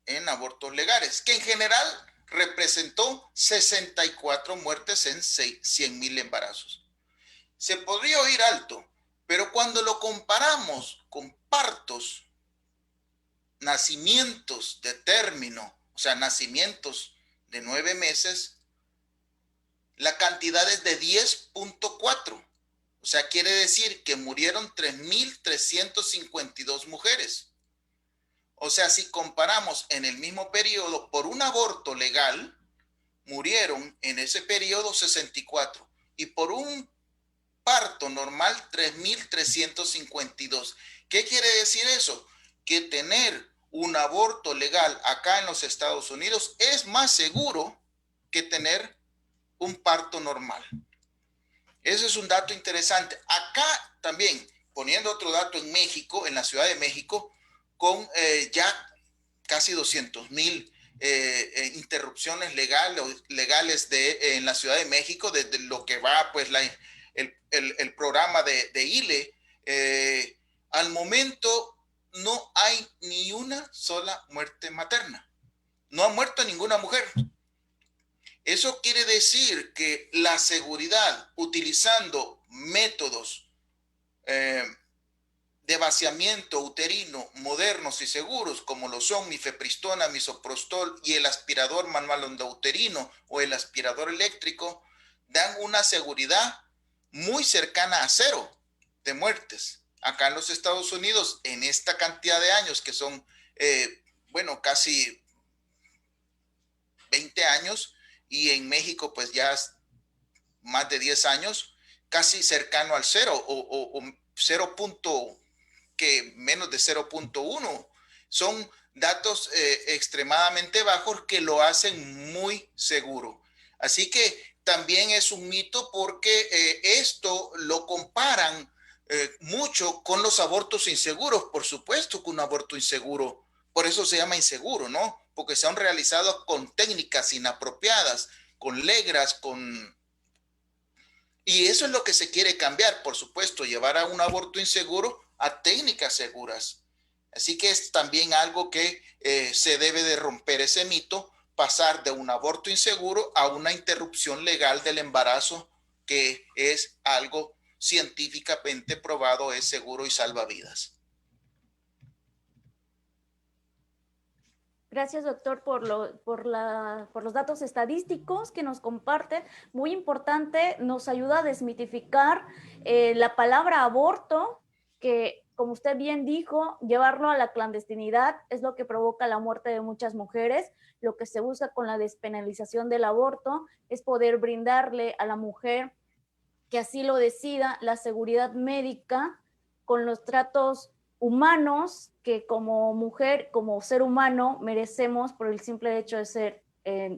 en abortos legales, que en general representó 64 muertes en 100,000 embarazos. Se podría oír alto, pero cuando lo comparamos con partos, nacimientos de término, o sea, nacimientos de 9 meses, la cantidad es de 10.4. O sea, quiere decir que murieron 3.352 mujeres. O sea, si comparamos en el mismo periodo, por un aborto legal, murieron en ese periodo 64. Y por un parto normal, 3.352. ¿Qué quiere decir eso? Que tener un aborto legal acá en los Estados Unidos es más seguro que tener un parto normal. Ese es un dato interesante. Acá también, poniendo otro dato en México, en la Ciudad de México, con ya casi 200,000 interrupciones legales en la Ciudad de México, desde lo que va pues el programa de ILE. Al momento no hay ni una sola muerte materna. No ha muerto ninguna mujer. Eso quiere decir que la seguridad utilizando métodos de vaciamiento uterino modernos y seguros, como lo son mifepristona, misoprostol y el aspirador manual endouterino o el aspirador eléctrico, dan una seguridad muy cercana a 0 de muertes. Acá en los Estados Unidos, en esta cantidad de años que son, bueno, casi 20 años, y en México pues ya más de 10 años, casi cercano al 0 o 0. Que menos de 0.1. Son datos extremadamente bajos que lo hacen muy seguro. Así que también es un mito porque esto lo comparan mucho con los abortos inseguros. Por supuesto que un aborto inseguro, por eso se llama inseguro, ¿no? Porque se han realizado con técnicas inapropiadas, con legras, y eso es lo que se quiere cambiar, por supuesto, llevar a un aborto inseguro a técnicas seguras. Así que es también algo que se debe de romper ese mito, pasar de un aborto inseguro a una interrupción legal del embarazo, que es algo científicamente probado, es seguro y salva vidas. Gracias, doctor, por los datos estadísticos que nos comparte. Muy importante, nos ayuda a desmitificar la palabra aborto, que, como usted bien dijo, llevarlo a la clandestinidad es lo que provoca la muerte de muchas mujeres. Lo que se busca con la despenalización del aborto es poder brindarle a la mujer que así lo decida la seguridad médica con los tratos humanos que como mujer, como ser humano, merecemos por el simple hecho de ser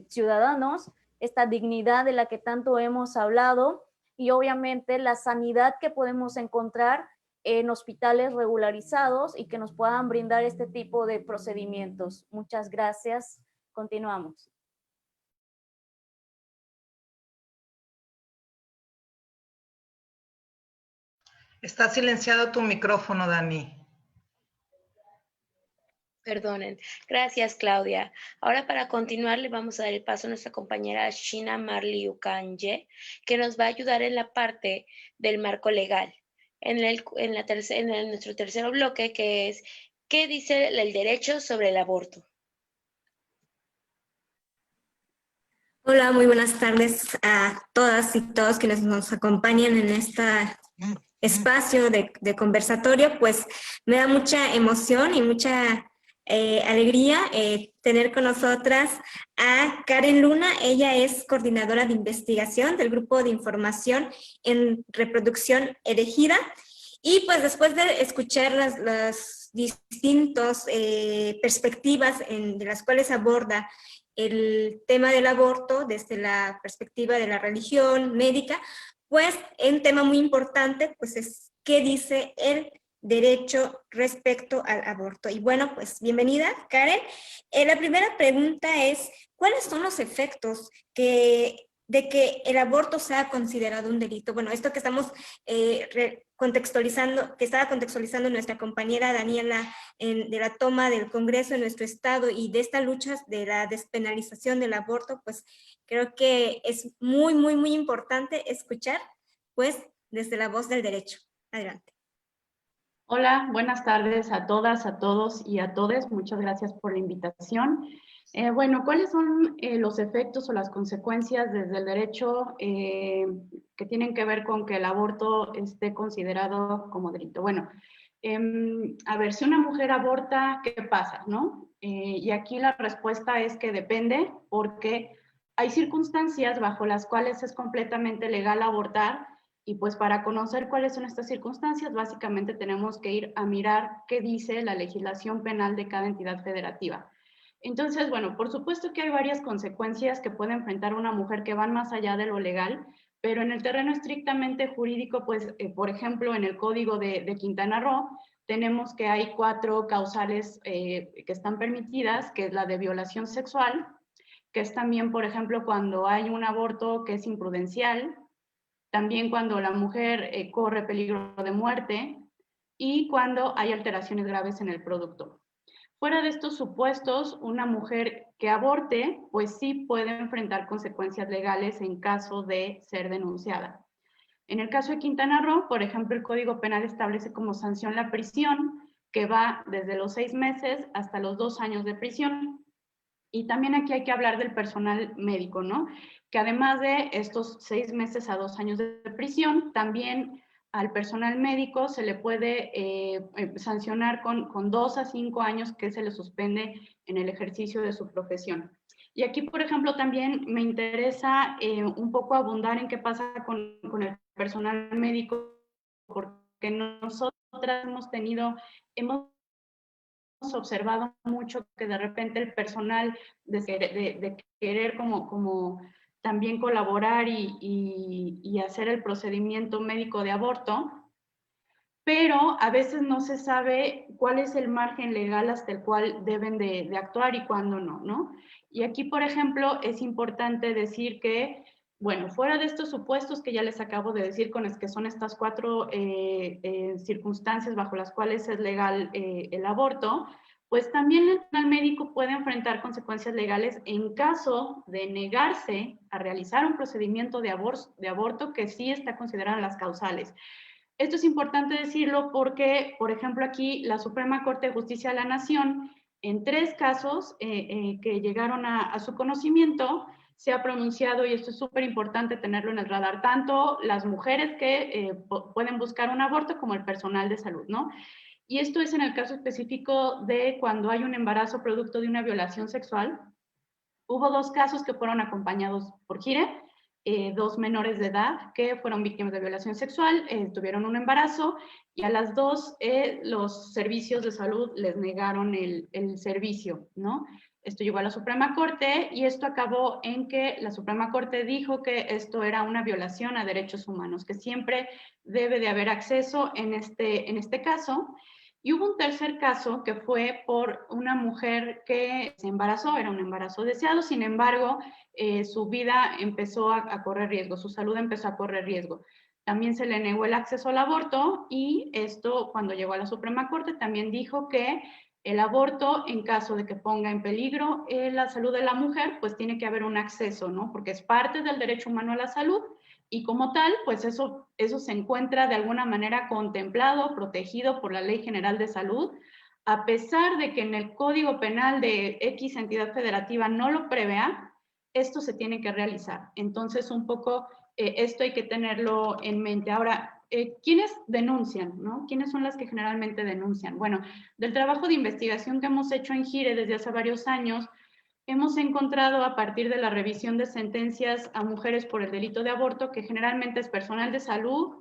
ciudadanos, esta dignidad de la que tanto hemos hablado y obviamente la sanidad que podemos encontrar en hospitales regularizados y que nos puedan brindar este tipo de procedimientos. Muchas gracias. Continuamos. Está silenciado tu micrófono, Dani. Perdonen. Gracias, Claudia. Ahora, para continuar, le vamos a dar el paso a nuestra compañera Shina Marley Ukanje, que nos va a ayudar en la parte del marco legal. En nuestro tercer bloque, que es ¿qué dice el derecho sobre el aborto? Hola, muy buenas tardes a todas y todos quienes nos acompañan en este espacio de conversatorio. Pues me da mucha emoción y mucha alegría tener con nosotras a Karen Luna. Ella es coordinadora de investigación del Grupo de Información en Reproducción Elegida. Y pues después de escuchar las distintas perspectivas de las cuales aborda el tema del aborto desde la perspectiva de la religión médica, pues un tema muy importante pues es qué dice el derecho respecto al aborto. Y bueno, pues bienvenida, Karen. La primera pregunta es, ¿cuáles son los efectos de que el aborto sea considerado un delito? Bueno, esto que estamos contextualizando, que estaba contextualizando nuestra compañera Daniela de la toma del Congreso en nuestro estado y de esta lucha de la despenalización del aborto, pues creo que es muy, muy, muy importante escuchar, pues, desde la voz del derecho. Adelante. Hola, buenas tardes a todas, a todos y a todes. Muchas gracias por la invitación. Bueno, ¿cuáles son los efectos o las consecuencias desde el derecho que tienen que ver con que el aborto esté considerado como delito? Bueno, a ver, si una mujer aborta, ¿qué pasa, no? Y aquí la respuesta es que depende, porque hay circunstancias bajo las cuales es completamente legal abortar. Y pues para conocer cuáles son estas circunstancias, básicamente tenemos que ir a mirar qué dice la legislación penal de cada entidad federativa. Entonces, bueno, por supuesto que hay varias consecuencias que puede enfrentar una mujer que van más allá de lo legal, pero en el terreno estrictamente jurídico, pues, por ejemplo, en el Código de Quintana Roo, tenemos que hay 4 causales que están permitidas, que es la de violación sexual, que es también, por ejemplo, cuando hay un aborto que es imprudencial, también cuando la mujer corre peligro de muerte y cuando hay alteraciones graves en el producto. Fuera de estos supuestos, una mujer que aborte, pues sí puede enfrentar consecuencias legales en caso de ser denunciada. En el caso de Quintana Roo, por ejemplo, el Código Penal establece como sanción la prisión, que va desde los 6 meses hasta los 2 años de prisión. Y también aquí hay que hablar del personal médico, ¿no? Que además de estos 6 meses a 2 años de prisión, también al personal médico se le puede sancionar con 2 a 5 años que se le suspende en el ejercicio de su profesión. Y aquí, por ejemplo, también me interesa un poco abundar en qué pasa con el personal médico, porque nosotras hemos observado mucho que de repente el personal de querer como también colaborar y hacer el procedimiento médico de aborto, pero a veces no se sabe cuál es el margen legal hasta el cual deben de actuar y cuándo no, ¿no? Y aquí, por ejemplo, es importante decir que, bueno, fuera de estos supuestos que ya les acabo de decir, que son estas 4 circunstancias bajo las cuales es legal el aborto, pues también el personal médico puede enfrentar consecuencias legales en caso de negarse a realizar un procedimiento de aborto que sí está considerado en las causales. Esto es importante decirlo porque, por ejemplo, aquí la Suprema Corte de Justicia de la Nación, en 3 casos que llegaron a su conocimiento, se ha pronunciado, y esto es súper importante tenerlo en el radar, tanto las mujeres que pueden buscar un aborto como el personal de salud, ¿no? Y esto es en el caso específico de cuando hay un embarazo producto de una violación sexual. Hubo 2 casos que fueron acompañados por GIRE, 2 menores de edad que fueron víctimas de violación sexual, tuvieron un embarazo y a las 2 los servicios de salud les negaron el servicio, ¿no? Esto llegó a la Suprema Corte y esto acabó en que la Suprema Corte dijo que esto era una violación a derechos humanos, que siempre debe de haber acceso en este caso. Y hubo un tercer caso que fue por una mujer que se embarazó, era un embarazo deseado, sin embargo, su vida empezó a correr riesgo, su salud empezó a correr riesgo. También se le negó el acceso al aborto y esto, cuando llegó a la Suprema Corte, también dijo que el aborto, en caso de que ponga en peligro la salud de la mujer, pues tiene que haber un acceso, ¿no? Porque es parte del derecho humano a la salud. Y como tal, pues eso se encuentra de alguna manera contemplado, protegido por la Ley General de Salud, a pesar de que en el Código Penal de X entidad federativa no lo prevea, esto se tiene que realizar. Entonces, un poco esto hay que tenerlo en mente. Ahora, ¿quiénes denuncian, no? ¿Quiénes son las que generalmente denuncian? Bueno, del trabajo de investigación que hemos hecho en GIRE desde hace varios años, hemos encontrado a partir de la revisión de sentencias a mujeres por el delito de aborto, que generalmente es personal de salud,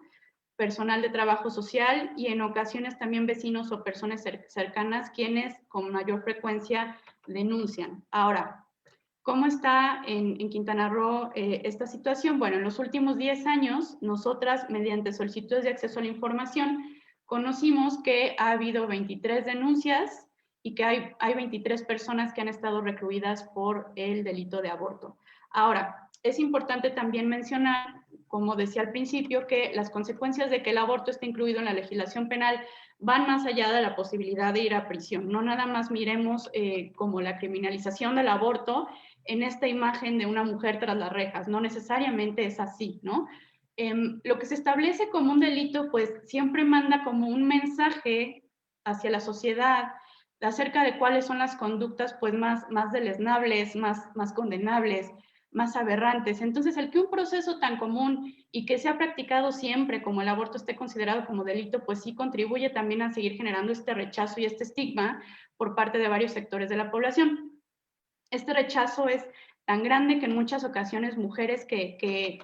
personal de trabajo social y en ocasiones también vecinos o personas cercanas quienes con mayor frecuencia denuncian. Ahora, ¿cómo está en Quintana Roo esta situación? Bueno, en los últimos 10 años, nosotras, mediante solicitudes de acceso a la información, conocimos que ha habido 23 denuncias y que hay 23 personas que han estado recluidas por el delito de aborto. Ahora, es importante también mencionar, como decía al principio, que las consecuencias de que el aborto esté incluido en la legislación penal van más allá de la posibilidad de ir a prisión. No nada más miremos como la criminalización del aborto en esta imagen de una mujer tras las rejas, no necesariamente es así, ¿no? Lo que se establece como un delito, pues siempre manda como un mensaje hacia la sociedad acerca de cuáles son las conductas pues más deleznables, más condenables, más aberrantes. Entonces, el que un proceso tan común y que se ha practicado siempre como el aborto esté considerado como delito, pues sí contribuye también a seguir generando este rechazo y este estigma por parte de varios sectores de la población. Este rechazo es tan grande que en muchas ocasiones mujeres que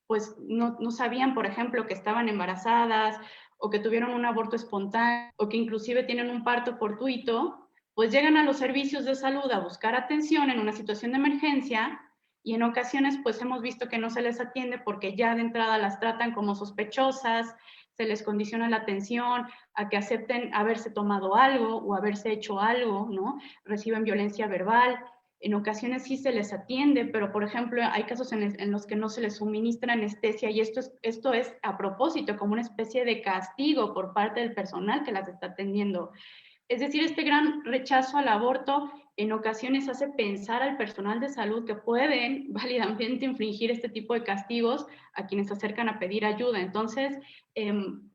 pues no sabían, por ejemplo, que estaban embarazadas o que tuvieron un aborto espontáneo o que inclusive tienen un parto fortuito, pues llegan a los servicios de salud a buscar atención en una situación de emergencia y en ocasiones pues hemos visto que no se les atiende porque ya de entrada las tratan como sospechosas, se les condiciona la atención a que acepten haberse tomado algo o haberse hecho algo, ¿no? Reciben violencia verbal. En ocasiones sí se les atiende, pero por ejemplo hay casos en los que no se les suministra anestesia y esto es a propósito, como una especie de castigo por parte del personal que las está atendiendo. Es decir, este gran rechazo al aborto en ocasiones hace pensar al personal de salud que pueden válidamente infringir este tipo de castigos a quienes se acercan a pedir ayuda. Entonces,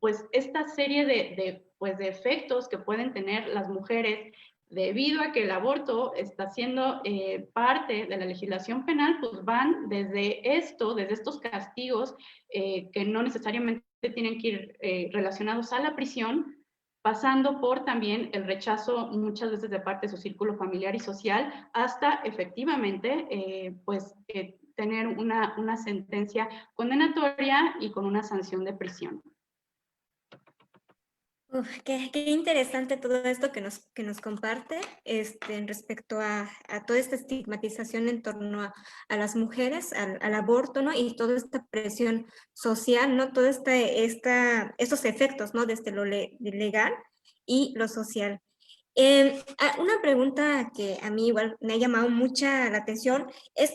pues esta serie de efectos que pueden tener las mujeres debido a que el aborto está siendo parte de la legislación penal, pues van desde estos castigos que no necesariamente tienen que ir relacionados a la prisión, pasando por también el rechazo muchas veces de parte de su círculo familiar y social, hasta efectivamente tener una sentencia condenatoria y con una sanción de prisión. Qué interesante todo esto que nos comparte respecto a toda esta estigmatización en torno a las mujeres, al aborto, ¿no? Y toda esta presión social, ¿no? Todos estos efectos, ¿no? Desde lo legal y lo social. Una pregunta que a mí igual me ha llamado mucha la atención es,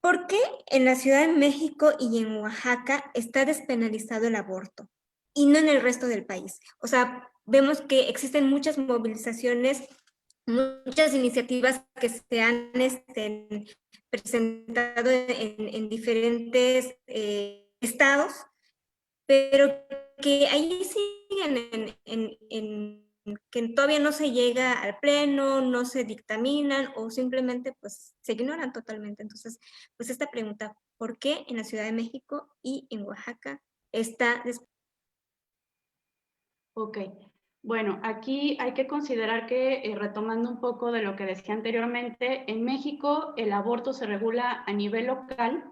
¿por qué en la Ciudad de México y en Oaxaca está despenalizado el aborto y no en el resto del país? O sea, vemos que existen muchas movilizaciones, muchas iniciativas que se han presentado en diferentes estados, pero que ahí siguen que todavía no se llega al pleno, no se dictaminan o simplemente pues se ignoran totalmente. Entonces, pues esta pregunta, ¿por qué en la Ciudad de México y en Oaxaca está? Ok, bueno, aquí hay que considerar que, retomando un poco de lo que decía anteriormente, en México el aborto se regula a nivel local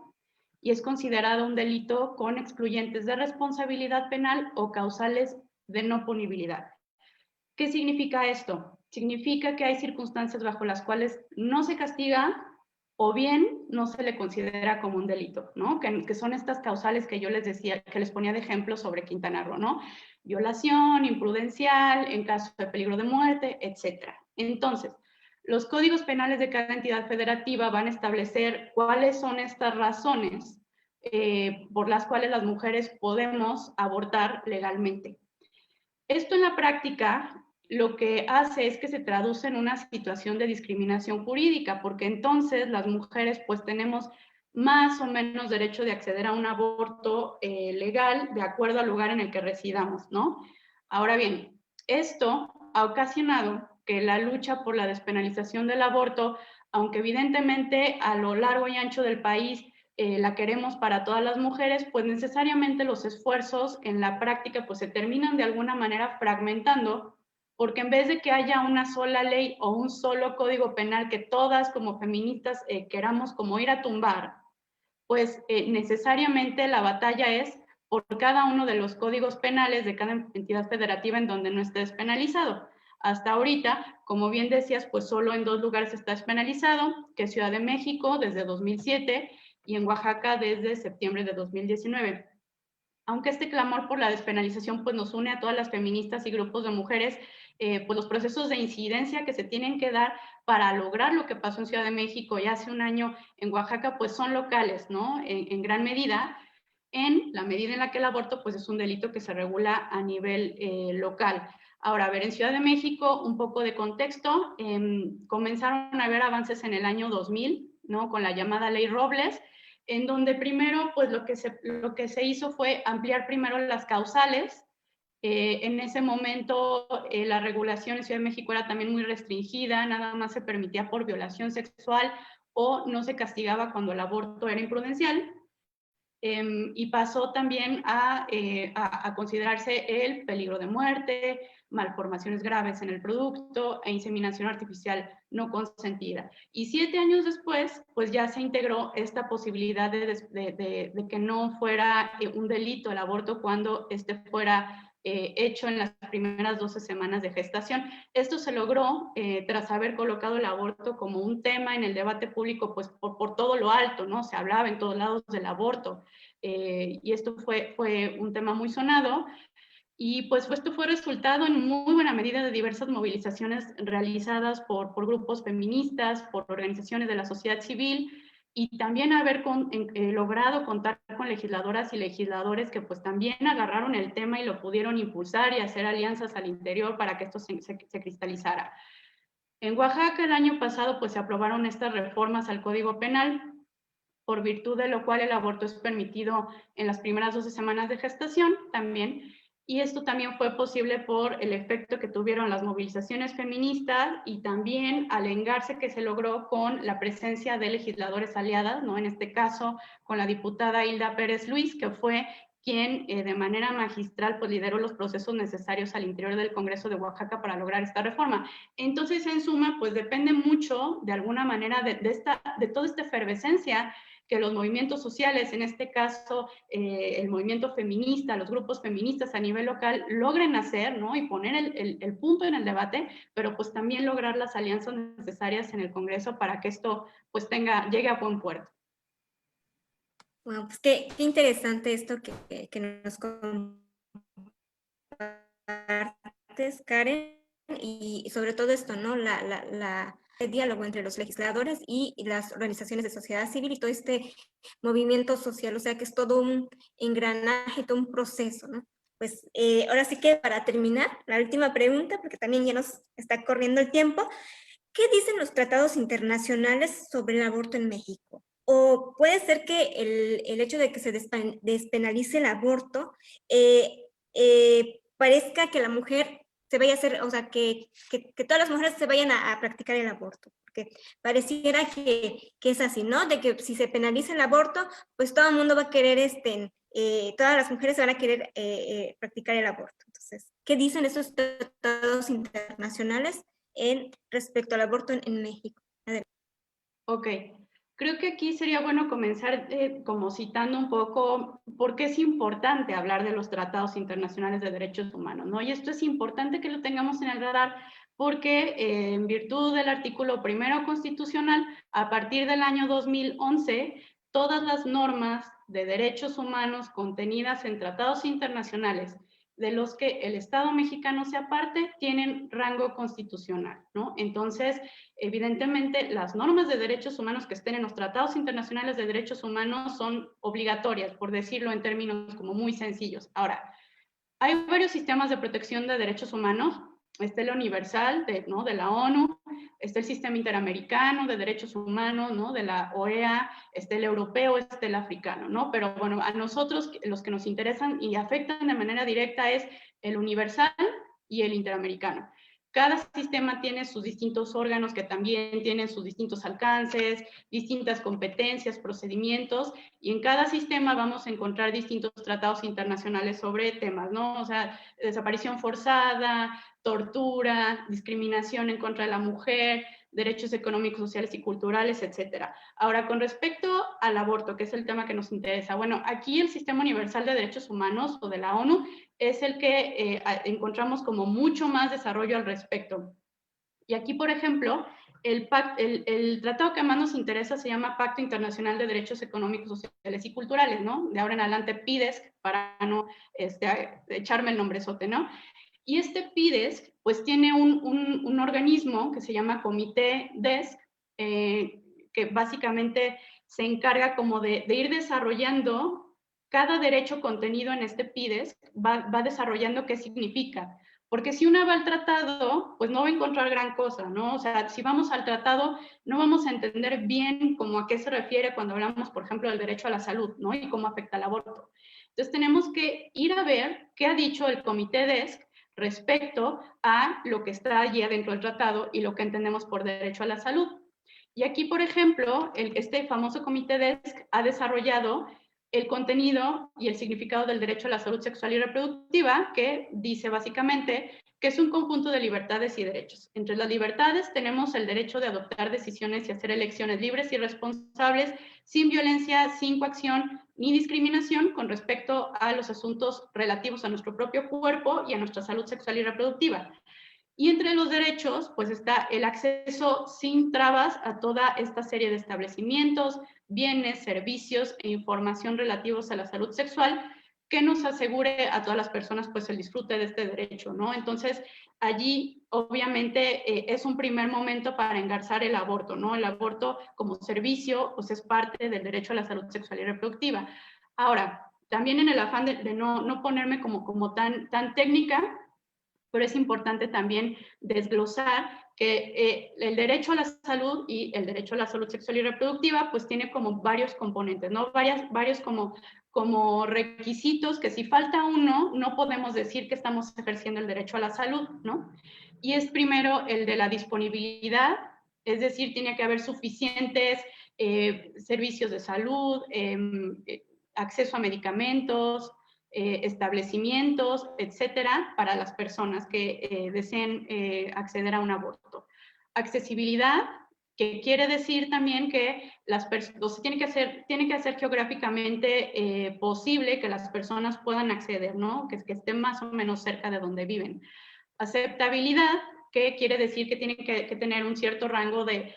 y es considerado un delito con excluyentes de responsabilidad penal o causales de no punibilidad. ¿Qué significa esto? Significa que hay circunstancias bajo las cuales no se castiga o bien no se le considera como un delito, ¿no? Que son estas causales que yo les decía, que les ponía de ejemplo sobre Quintana Roo, ¿no? Violación, imprudencial, en caso de peligro de muerte, etc. Entonces, los códigos penales de cada entidad federativa van a establecer cuáles son estas razones por las cuales las mujeres podemos abortar legalmente. Esto en la práctica lo que hace es que se traduce en una situación de discriminación jurídica, porque entonces las mujeres pues tenemos más o menos derecho de acceder a un aborto legal de acuerdo al lugar en el que residamos, ¿no? Ahora bien, esto ha ocasionado que la lucha por la despenalización del aborto, aunque evidentemente a lo largo y ancho del país la queremos para todas las mujeres, pues necesariamente los esfuerzos en la práctica pues se terminan de alguna manera fragmentando, porque en vez de que haya una sola ley o un solo código penal que todas como feministas queramos como ir a tumbar, pues necesariamente la batalla es por cada uno de los códigos penales de cada entidad federativa en donde no esté despenalizado. Hasta ahorita, como bien decías, pues solo en 2 lugares está despenalizado, que es Ciudad de México desde 2007 y en Oaxaca desde septiembre de 2019. Aunque este clamor por la despenalización pues nos une a todas las feministas y grupos de mujeres, pues los procesos de incidencia que se tienen que dar para lograr lo que pasó en Ciudad de México y hace un año en Oaxaca, pues son locales, ¿no? En gran medida, en la medida en la que el aborto pues es un delito que se regula a nivel local. Ahora, a ver, en Ciudad de México, un poco de contexto, comenzaron a haber avances en el año 2000, ¿no? Con la llamada Ley Robles, en donde primero, pues lo que se hizo fue ampliar primero las causales. En ese momento la regulación en Ciudad de México era también muy restringida, nada más se permitía por violación sexual o no se castigaba cuando el aborto era imprudencial. Y pasó también a considerarse el peligro de muerte, malformaciones graves en el producto e inseminación artificial no consentida. Y 7 años después, pues ya se integró esta posibilidad de que no fuera un delito el aborto cuando este fuera hecho en las primeras 12 semanas de gestación. Esto se logró tras haber colocado el aborto como un tema en el debate público, pues por todo lo alto, ¿no? Se hablaba en todos lados del aborto, y esto fue un tema muy sonado. Y pues esto fue resultado en muy buena medida de diversas movilizaciones realizadas por grupos feministas, por organizaciones de la sociedad civil, y también haber logrado contar con legisladoras y legisladores que pues también agarraron el tema y lo pudieron impulsar y hacer alianzas al interior para que esto se cristalizara. En Oaxaca el año pasado pues se aprobaron estas reformas al Código Penal, por virtud de lo cual el aborto es permitido en las primeras 12 semanas de gestación también. Y esto también fue posible por el efecto que tuvieron las movilizaciones feministas y también al engarce que se logró con la presencia de legisladores aliadas, ¿no? En este caso con la diputada Hilda Pérez Luis, que fue quien de manera magistral pues lideró los procesos necesarios al interior del Congreso de Oaxaca para lograr esta reforma. Entonces, en suma, pues depende mucho, de alguna manera, de toda esta efervescencia que los movimientos sociales, en este caso el movimiento feminista, los grupos feministas a nivel local, logren hacer, ¿no? Y poner el punto en el debate, pero pues también lograr las alianzas necesarias en el Congreso para que esto pues llegue a buen puerto. Bueno, pues qué interesante esto que nos compartes, Karen, y sobre todo esto, ¿no? El diálogo entre los legisladores y las organizaciones de sociedad civil y todo este movimiento social, o sea que es todo un engranaje, todo un proceso, ¿no? Pues ahora sí que para terminar, la última pregunta, porque también ya nos está corriendo el tiempo, ¿qué dicen los tratados internacionales sobre el aborto en México? O puede ser que el hecho de que se despenalice el aborto parezca que la mujer se vaya a hacer, o sea, que todas las mujeres se vayan a practicar el aborto, porque pareciera que es así, ¿no? De que si se penaliza el aborto, pues todo el mundo va a querer, todas las mujeres van a querer practicar el aborto. Entonces, ¿qué dicen esos tratados internacionales respecto al aborto en México? Adelante. Ok. Creo que aquí sería bueno comenzar como citando un poco por qué es importante hablar de los tratados internacionales de derechos humanos, ¿no? Y esto es importante que lo tengamos en el radar porque en virtud del artículo 1 constitucional, a partir del año 2011, todas las normas de derechos humanos contenidas en tratados internacionales de los que el Estado mexicano sea parte, tienen rango constitucional, ¿no? Entonces, evidentemente, las normas de derechos humanos que estén en los tratados internacionales de derechos humanos son obligatorias, por decirlo en términos como muy sencillos. Ahora, hay varios sistemas de protección de derechos humanos. Está el universal, ¿no? De la ONU, está el sistema interamericano de derechos humanos, ¿no? De la OEA, está el europeo, está el africano, ¿no? Pero bueno, a nosotros los que nos interesan y afectan de manera directa es el universal y el interamericano. Cada sistema tiene sus distintos órganos que también tienen sus distintos alcances, distintas competencias, procedimientos, y en cada sistema vamos a encontrar distintos tratados internacionales sobre temas, ¿no? O sea, desaparición forzada, tortura, discriminación en contra de la mujer, derechos económicos, sociales y culturales, etcétera. Ahora, con respecto al aborto, que es el tema que nos interesa, bueno, aquí el Sistema Universal de Derechos Humanos, o de la ONU, es el que encontramos como mucho más desarrollo al respecto. Y aquí, por ejemplo, el tratado que más nos interesa se llama Pacto Internacional de Derechos Económicos, Sociales y Culturales, ¿no? De ahora en adelante PIDESC, para no echarme el nombrezote, ¿no? Y este PIDESC, pues tiene un organismo que se llama Comité DESC, que básicamente se encarga como de ir desarrollando cada derecho contenido en este PIDESC, va desarrollando qué significa. Porque si uno va al tratado, pues no va a encontrar gran cosa, ¿no? O sea, si vamos al tratado, no vamos a entender bien cómo a qué se refiere cuando hablamos, por ejemplo, del derecho a la salud, ¿no? Y cómo afecta al aborto. Entonces tenemos que ir a ver qué ha dicho el Comité DESC respecto a lo que está allí adentro del tratado y lo que entendemos por derecho a la salud. Y aquí, por ejemplo, este famoso Comité DESC ha desarrollado el contenido y el significado del derecho a la salud sexual y reproductiva, que dice básicamente que es un conjunto de libertades y derechos. Entre las libertades tenemos el derecho de adoptar decisiones y hacer elecciones libres y responsables, sin violencia, sin coacción ni discriminación con respecto a los asuntos relativos a nuestro propio cuerpo y a nuestra salud sexual y reproductiva. Y entre los derechos, pues está el acceso sin trabas a toda esta serie de establecimientos, bienes, servicios e información relativos a la salud sexual que nos asegure a todas las personas pues el disfrute de este derecho, ¿no? Entonces, allí obviamente es un primer momento para engarzar el aborto, ¿no? El aborto como servicio pues es parte del derecho a la salud sexual y reproductiva. Ahora, también en el afán de no ponerme como tan técnica, pero es importante también desglosar que el derecho a la salud y el derecho a la salud sexual y reproductiva pues tiene como varios componentes, ¿no? Varios como requisitos que si falta uno no podemos decir que estamos ejerciendo el derecho a la salud, ¿no? Y es primero el de la disponibilidad, es decir, tiene que haber suficientes servicios de salud, acceso a medicamentos, establecimientos, etcétera, para las personas que deseen acceder a un aborto. Accesibilidad, que quiere decir también que las personas tiene que hacer geográficamente posible que las personas puedan acceder, ¿no? Que estén más o menos cerca de donde viven. Aceptabilidad, que quiere decir que tienen que tener un cierto rango de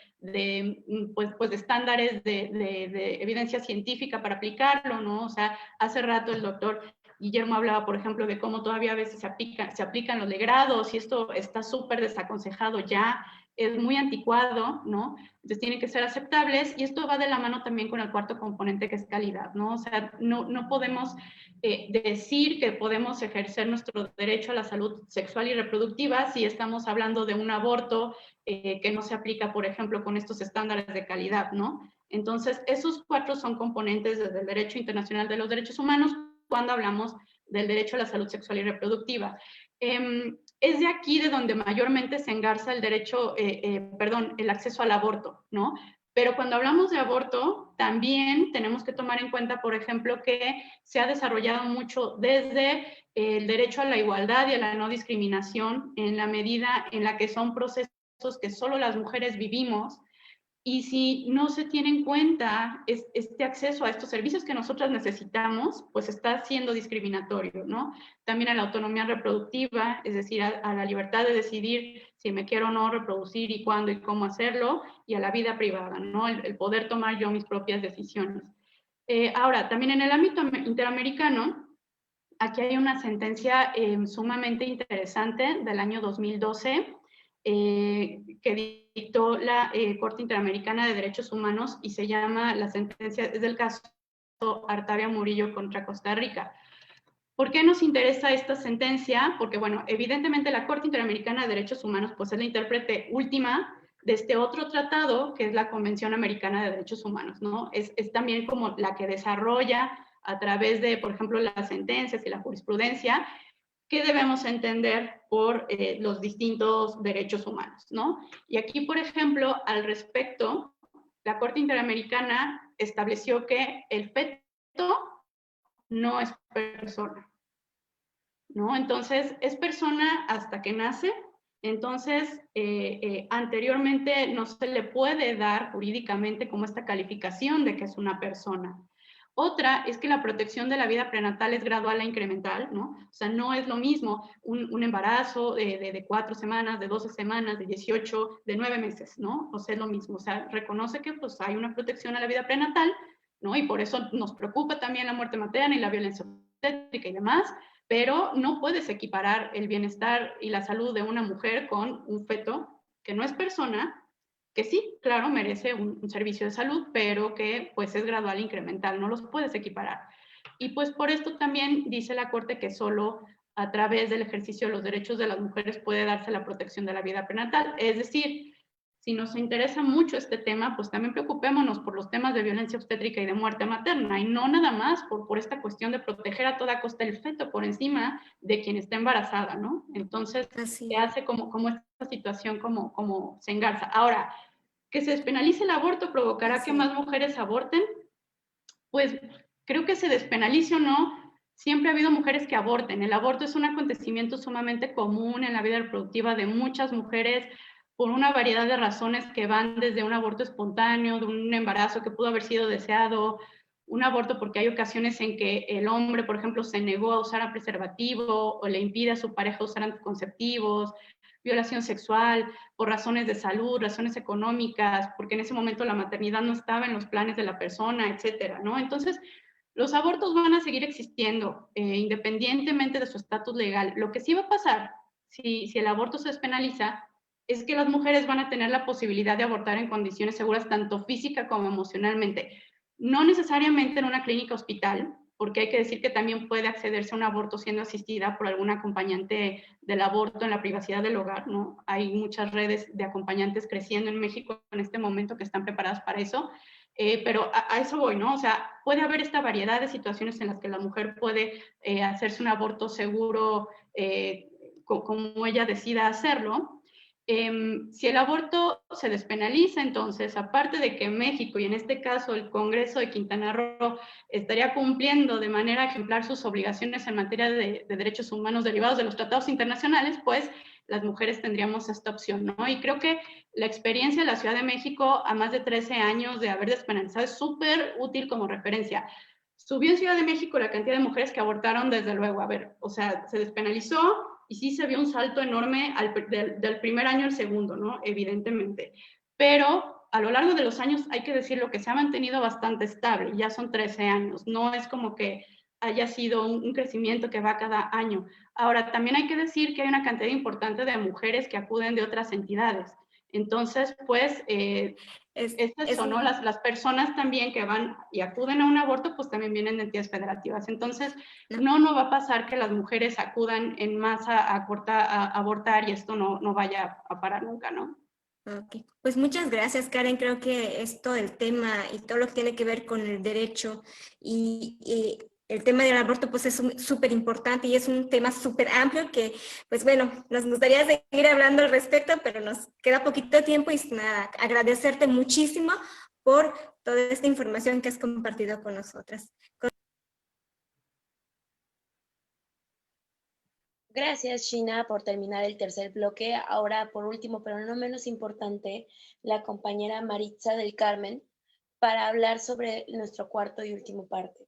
estándares de evidencia científica para aplicarlo, ¿no? O sea, hace rato el doctor Guillermo hablaba, por ejemplo, de cómo todavía a veces se aplican los legrados y esto está súper desaconsejado ya, es muy anticuado, ¿no? Entonces tienen que ser aceptables y esto va de la mano también con el cuarto componente que es calidad, ¿no? O sea, no podemos decir que podemos ejercer nuestro derecho a la salud sexual y reproductiva si estamos hablando de un aborto que no se aplica, por ejemplo, con estos estándares de calidad, ¿no? Entonces, esos cuatro son componentes desde el Derecho Internacional de los Derechos Humanos cuando hablamos del derecho a la salud sexual y reproductiva. Es de aquí de donde mayormente se engarza el derecho, el acceso al aborto, ¿no? Pero cuando hablamos de aborto, también tenemos que tomar en cuenta, por ejemplo, que se ha desarrollado mucho desde el derecho a la igualdad y a la no discriminación en la medida en la que son procesos que solo las mujeres vivimos. Y si no se tiene en cuenta este acceso a estos servicios que nosotras necesitamos, pues está siendo discriminatorio, ¿no? También a la autonomía reproductiva, es decir, a la libertad de decidir si me quiero o no reproducir y cuándo y cómo hacerlo, y a la vida privada, ¿no? El poder tomar yo mis propias decisiones. Ahora, también en el ámbito interamericano, aquí hay una sentencia sumamente interesante del año 2012, que dictó la Corte Interamericana de Derechos Humanos y se llama, la sentencia es del caso Artavia Murillo contra Costa Rica. ¿Por qué nos interesa esta sentencia? Porque, bueno, evidentemente la Corte Interamericana de Derechos Humanos pues es la intérprete última de este otro tratado que es la Convención Americana de Derechos Humanos, ¿no? Es también como la que desarrolla a través de, por ejemplo, las sentencias y la jurisprudencia qué debemos entender por los distintos derechos humanos, ¿no? Y aquí, por ejemplo, al respecto, la Corte Interamericana estableció que el feto no es persona, ¿no? Entonces, es persona hasta que nace, entonces, anteriormente no se le puede dar jurídicamente como esta calificación de que es una persona. Otra es que la protección de la vida prenatal es gradual e incremental, ¿no? O sea, no es lo mismo un embarazo de 4 semanas, de 12 semanas, de 18, de 9 meses, ¿no? O sea, es lo mismo. O sea, reconoce que pues hay una protección a la vida prenatal, ¿no? Y por eso nos preocupa también la muerte materna y la violencia obstétrica y demás, pero no puedes equiparar el bienestar y la salud de una mujer con un feto que no es persona, que sí, claro, merece un servicio de salud, pero que pues es gradual e incremental, no los puedes equiparar. Y pues por esto también dice la Corte que solo a través del ejercicio de los derechos de las mujeres puede darse la protección de la vida prenatal. Es decir, si nos interesa mucho este tema, pues también preocupémonos por los temas de violencia obstétrica y de muerte materna, y no nada más por esta cuestión de proteger a toda costa el feto por encima de quien está embarazada, ¿no? Entonces, se hace como esta situación como se engarza. Ahora, que se despenalice el aborto provocará que más mujeres aborten, pues creo que se despenalice o no, siempre ha habido mujeres que aborten. El aborto es un acontecimiento sumamente común en la vida reproductiva de muchas mujeres por una variedad de razones que van desde un aborto espontáneo, de un embarazo que pudo haber sido deseado, un aborto porque hay ocasiones en que el hombre, por ejemplo, se negó a usar preservativo o le impide a su pareja usar anticonceptivos, violación sexual, por razones de salud, razones económicas, porque en ese momento la maternidad no estaba en los planes de la persona, etcétera, ¿no? Entonces, los abortos van a seguir existiendo, independientemente de su estatus legal. Lo que sí va a pasar, si el aborto se despenaliza, es que las mujeres van a tener la posibilidad de abortar en condiciones seguras, tanto física como emocionalmente. No necesariamente en una clínica hospital, porque hay que decir que también puede accederse a un aborto siendo asistida por algún acompañante del aborto en la privacidad del hogar, ¿no? Hay muchas redes de acompañantes creciendo en México en este momento que están preparadas para eso, pero a eso voy, ¿no? O sea, puede haber esta variedad de situaciones en las que la mujer puede hacerse un aborto seguro como ella decida hacerlo. Si el aborto se despenaliza, entonces, aparte de que México, y en este caso el Congreso de Quintana Roo, estaría cumpliendo de manera ejemplar sus obligaciones en materia de derechos humanos derivados de los tratados internacionales, pues las mujeres tendríamos esta opción, ¿no? Y creo que la experiencia de la Ciudad de México a más de 13 años de haber despenalizado es súper útil como referencia. Subió en Ciudad de México la cantidad de mujeres que abortaron, desde luego, a ver, o sea, se despenalizó, y sí se vio un salto enorme del primer año al segundo, ¿no? Evidentemente. Pero a lo largo de los años, hay que decirlo, que se ha mantenido bastante estable, ya son 13 años, no es como que haya sido un crecimiento que va cada año. Ahora, también hay que decir que hay una cantidad importante de mujeres que acuden de otras entidades. Entonces, pues, es eso, ¿no? Las personas también que van y acuden a un aborto, pues también vienen de entidades federativas. Entonces, no va a pasar que las mujeres acudan en masa a abortar y esto no vaya a parar nunca, ¿no? Ok, pues muchas gracias, Karen. Creo que esto del tema y todo lo que tiene que ver con el derecho y el tema del aborto pues es súper importante y es un tema súper amplio que pues bueno, nos gustaría seguir hablando al respecto, pero nos queda poquito tiempo y nada, agradecerte muchísimo por toda esta información que has compartido con nosotras. Gracias, Shina, por terminar el tercer bloque. Ahora, por último, pero no menos importante, la compañera Maritza del Carmen para hablar sobre nuestro cuarto y último parte,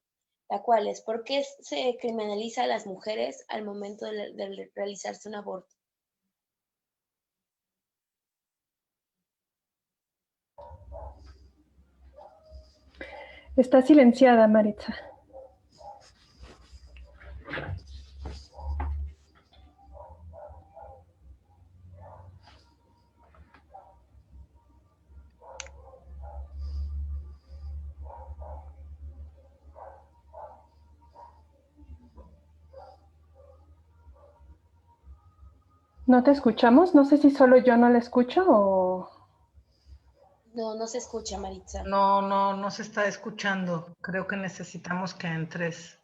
la cual es ¿por qué se criminaliza a las mujeres al momento de realizarse un aborto? Está silenciada, Maritza. ¿No te escuchamos? No sé si solo yo no la escucho o... No se escucha, Maritza. No se está escuchando. Creo que necesitamos que entres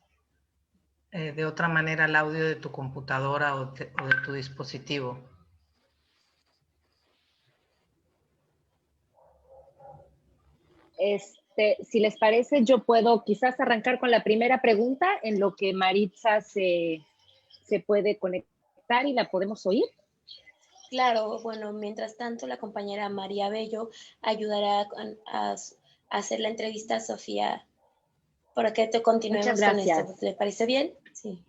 de otra manera al audio de tu computadora o de tu dispositivo. Si les parece, yo puedo quizás arrancar con la primera pregunta en lo que Maritza se puede conectar y la podemos oír. Claro, bueno, mientras tanto la compañera María Bello ayudará a hacer la entrevista a Sofía para que te continuemos con esto. ¿Le parece bien? Sí.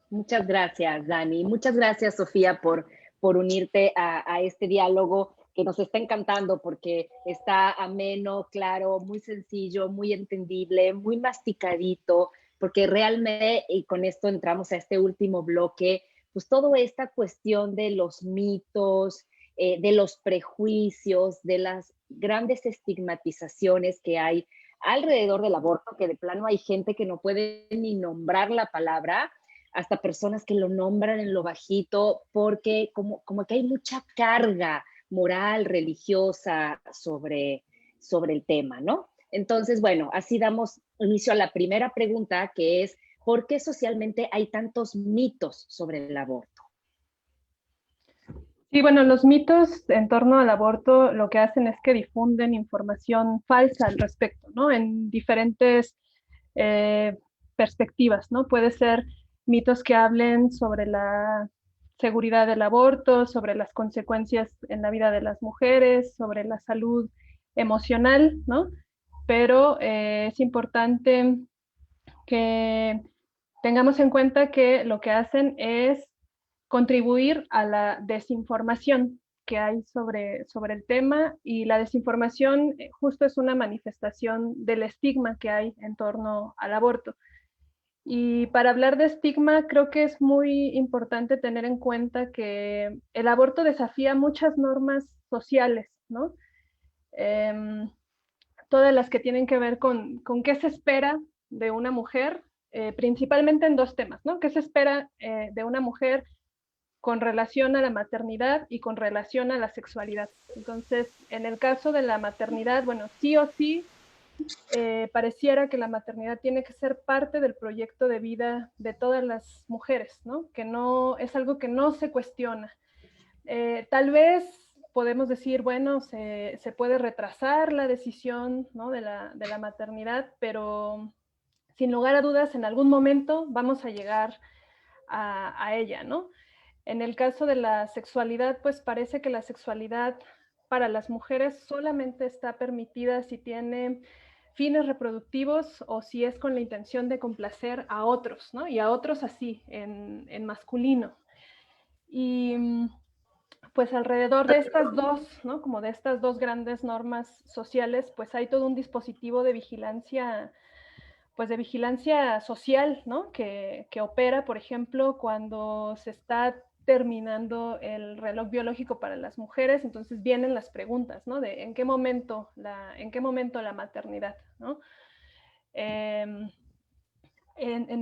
Muchas gracias, Dani. Muchas gracias, Sofía, por unirte a este diálogo que nos está encantando porque está ameno, claro, muy sencillo, muy entendible, muy masticadito, porque realmente, y con esto entramos a este último bloque, pues toda esta cuestión de los mitos, de los prejuicios, de las grandes estigmatizaciones que hay alrededor del aborto, que de plano hay gente que no puede ni nombrar la palabra, hasta personas que lo nombran en lo bajito, porque como que hay mucha carga moral, religiosa sobre el tema, ¿no? Entonces, bueno, así damos inicio a la primera pregunta, que es, ¿por qué socialmente hay tantos mitos sobre el aborto? Sí, bueno, los mitos en torno al aborto lo que hacen es que difunden información falsa al respecto, ¿no? En diferentes perspectivas, ¿no? Puede ser mitos que hablen sobre la seguridad del aborto, sobre las consecuencias en la vida de las mujeres, sobre la salud emocional, ¿no? Pero es importante que tengamos en cuenta que lo que hacen es contribuir a la desinformación que hay sobre el tema, y la desinformación justo es una manifestación del estigma que hay en torno al aborto. Y para hablar de estigma, creo que es muy importante tener en cuenta que el aborto desafía muchas normas sociales, ¿no? Todas las que tienen que ver con qué se espera de una mujer, principalmente en dos temas, ¿no? ¿Qué se espera de una mujer con relación a la maternidad y con relación a la sexualidad? Entonces, en el caso de la maternidad, bueno, sí o sí, pareciera que la maternidad tiene que ser parte del proyecto de vida de todas las mujeres, ¿no? Que no es algo que no se cuestiona. Tal vez podemos decir, bueno, se puede retrasar la decisión, ¿no? de la maternidad, pero sin lugar a dudas, en algún momento vamos a llegar a ella, ¿no? En el caso de la sexualidad, pues parece que la sexualidad para las mujeres solamente está permitida si tiene fines reproductivos o si es con la intención de complacer a otros, ¿no? Y a otros así, en masculino. Y pues alrededor de estas dos, ¿no? Como de estas dos grandes normas sociales, pues hay todo un dispositivo de vigilancia, pues de vigilancia social, ¿no? Que opera, por ejemplo, cuando se está terminando el reloj biológico para las mujeres, entonces vienen las preguntas, ¿no? De en qué momento la maternidad, ¿no? En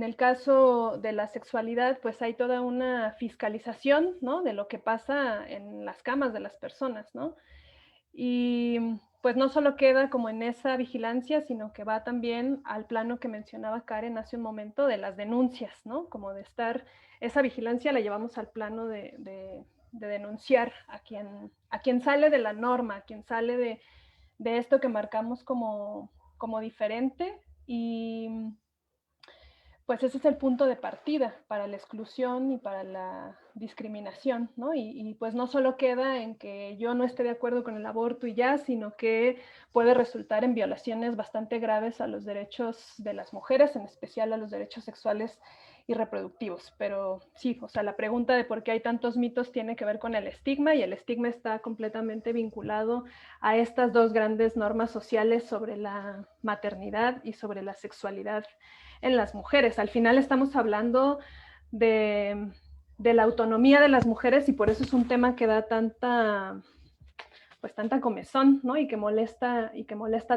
el caso de la sexualidad, pues hay toda una fiscalización, ¿no? De lo que pasa en las camas de las personas, ¿no? Y pues no solo queda como en esa vigilancia, sino que va también al plano que mencionaba Karen hace un momento de las denuncias, ¿no? Como de estar, esa vigilancia la llevamos al plano de denunciar a quien sale de la norma, a quien sale de esto que marcamos como diferente, y pues ese es el punto de partida para la exclusión y para la discriminación, ¿no? Y pues no solo queda en que yo no esté de acuerdo con el aborto y ya, sino que puede resultar en violaciones bastante graves a los derechos de las mujeres, en especial a los derechos sexuales y reproductivos. Pero sí, o sea, la pregunta de por qué hay tantos mitos tiene que ver con el estigma, y el estigma está completamente vinculado a estas dos grandes normas sociales sobre la maternidad y sobre la sexualidad en las mujeres. Al final estamos hablando de la autonomía de las mujeres, y por eso es un tema que da tanta comezón, ¿no? Y que molesta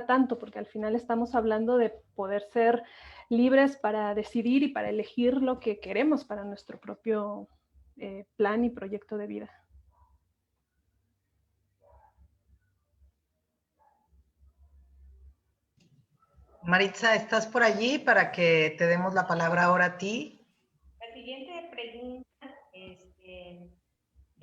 tanto, porque al final estamos hablando de poder ser libres para decidir y para elegir lo que queremos para nuestro propio plan y proyecto de vida. Maritza, ¿estás por allí para que te demos la palabra ahora a ti? La siguiente pregunta, que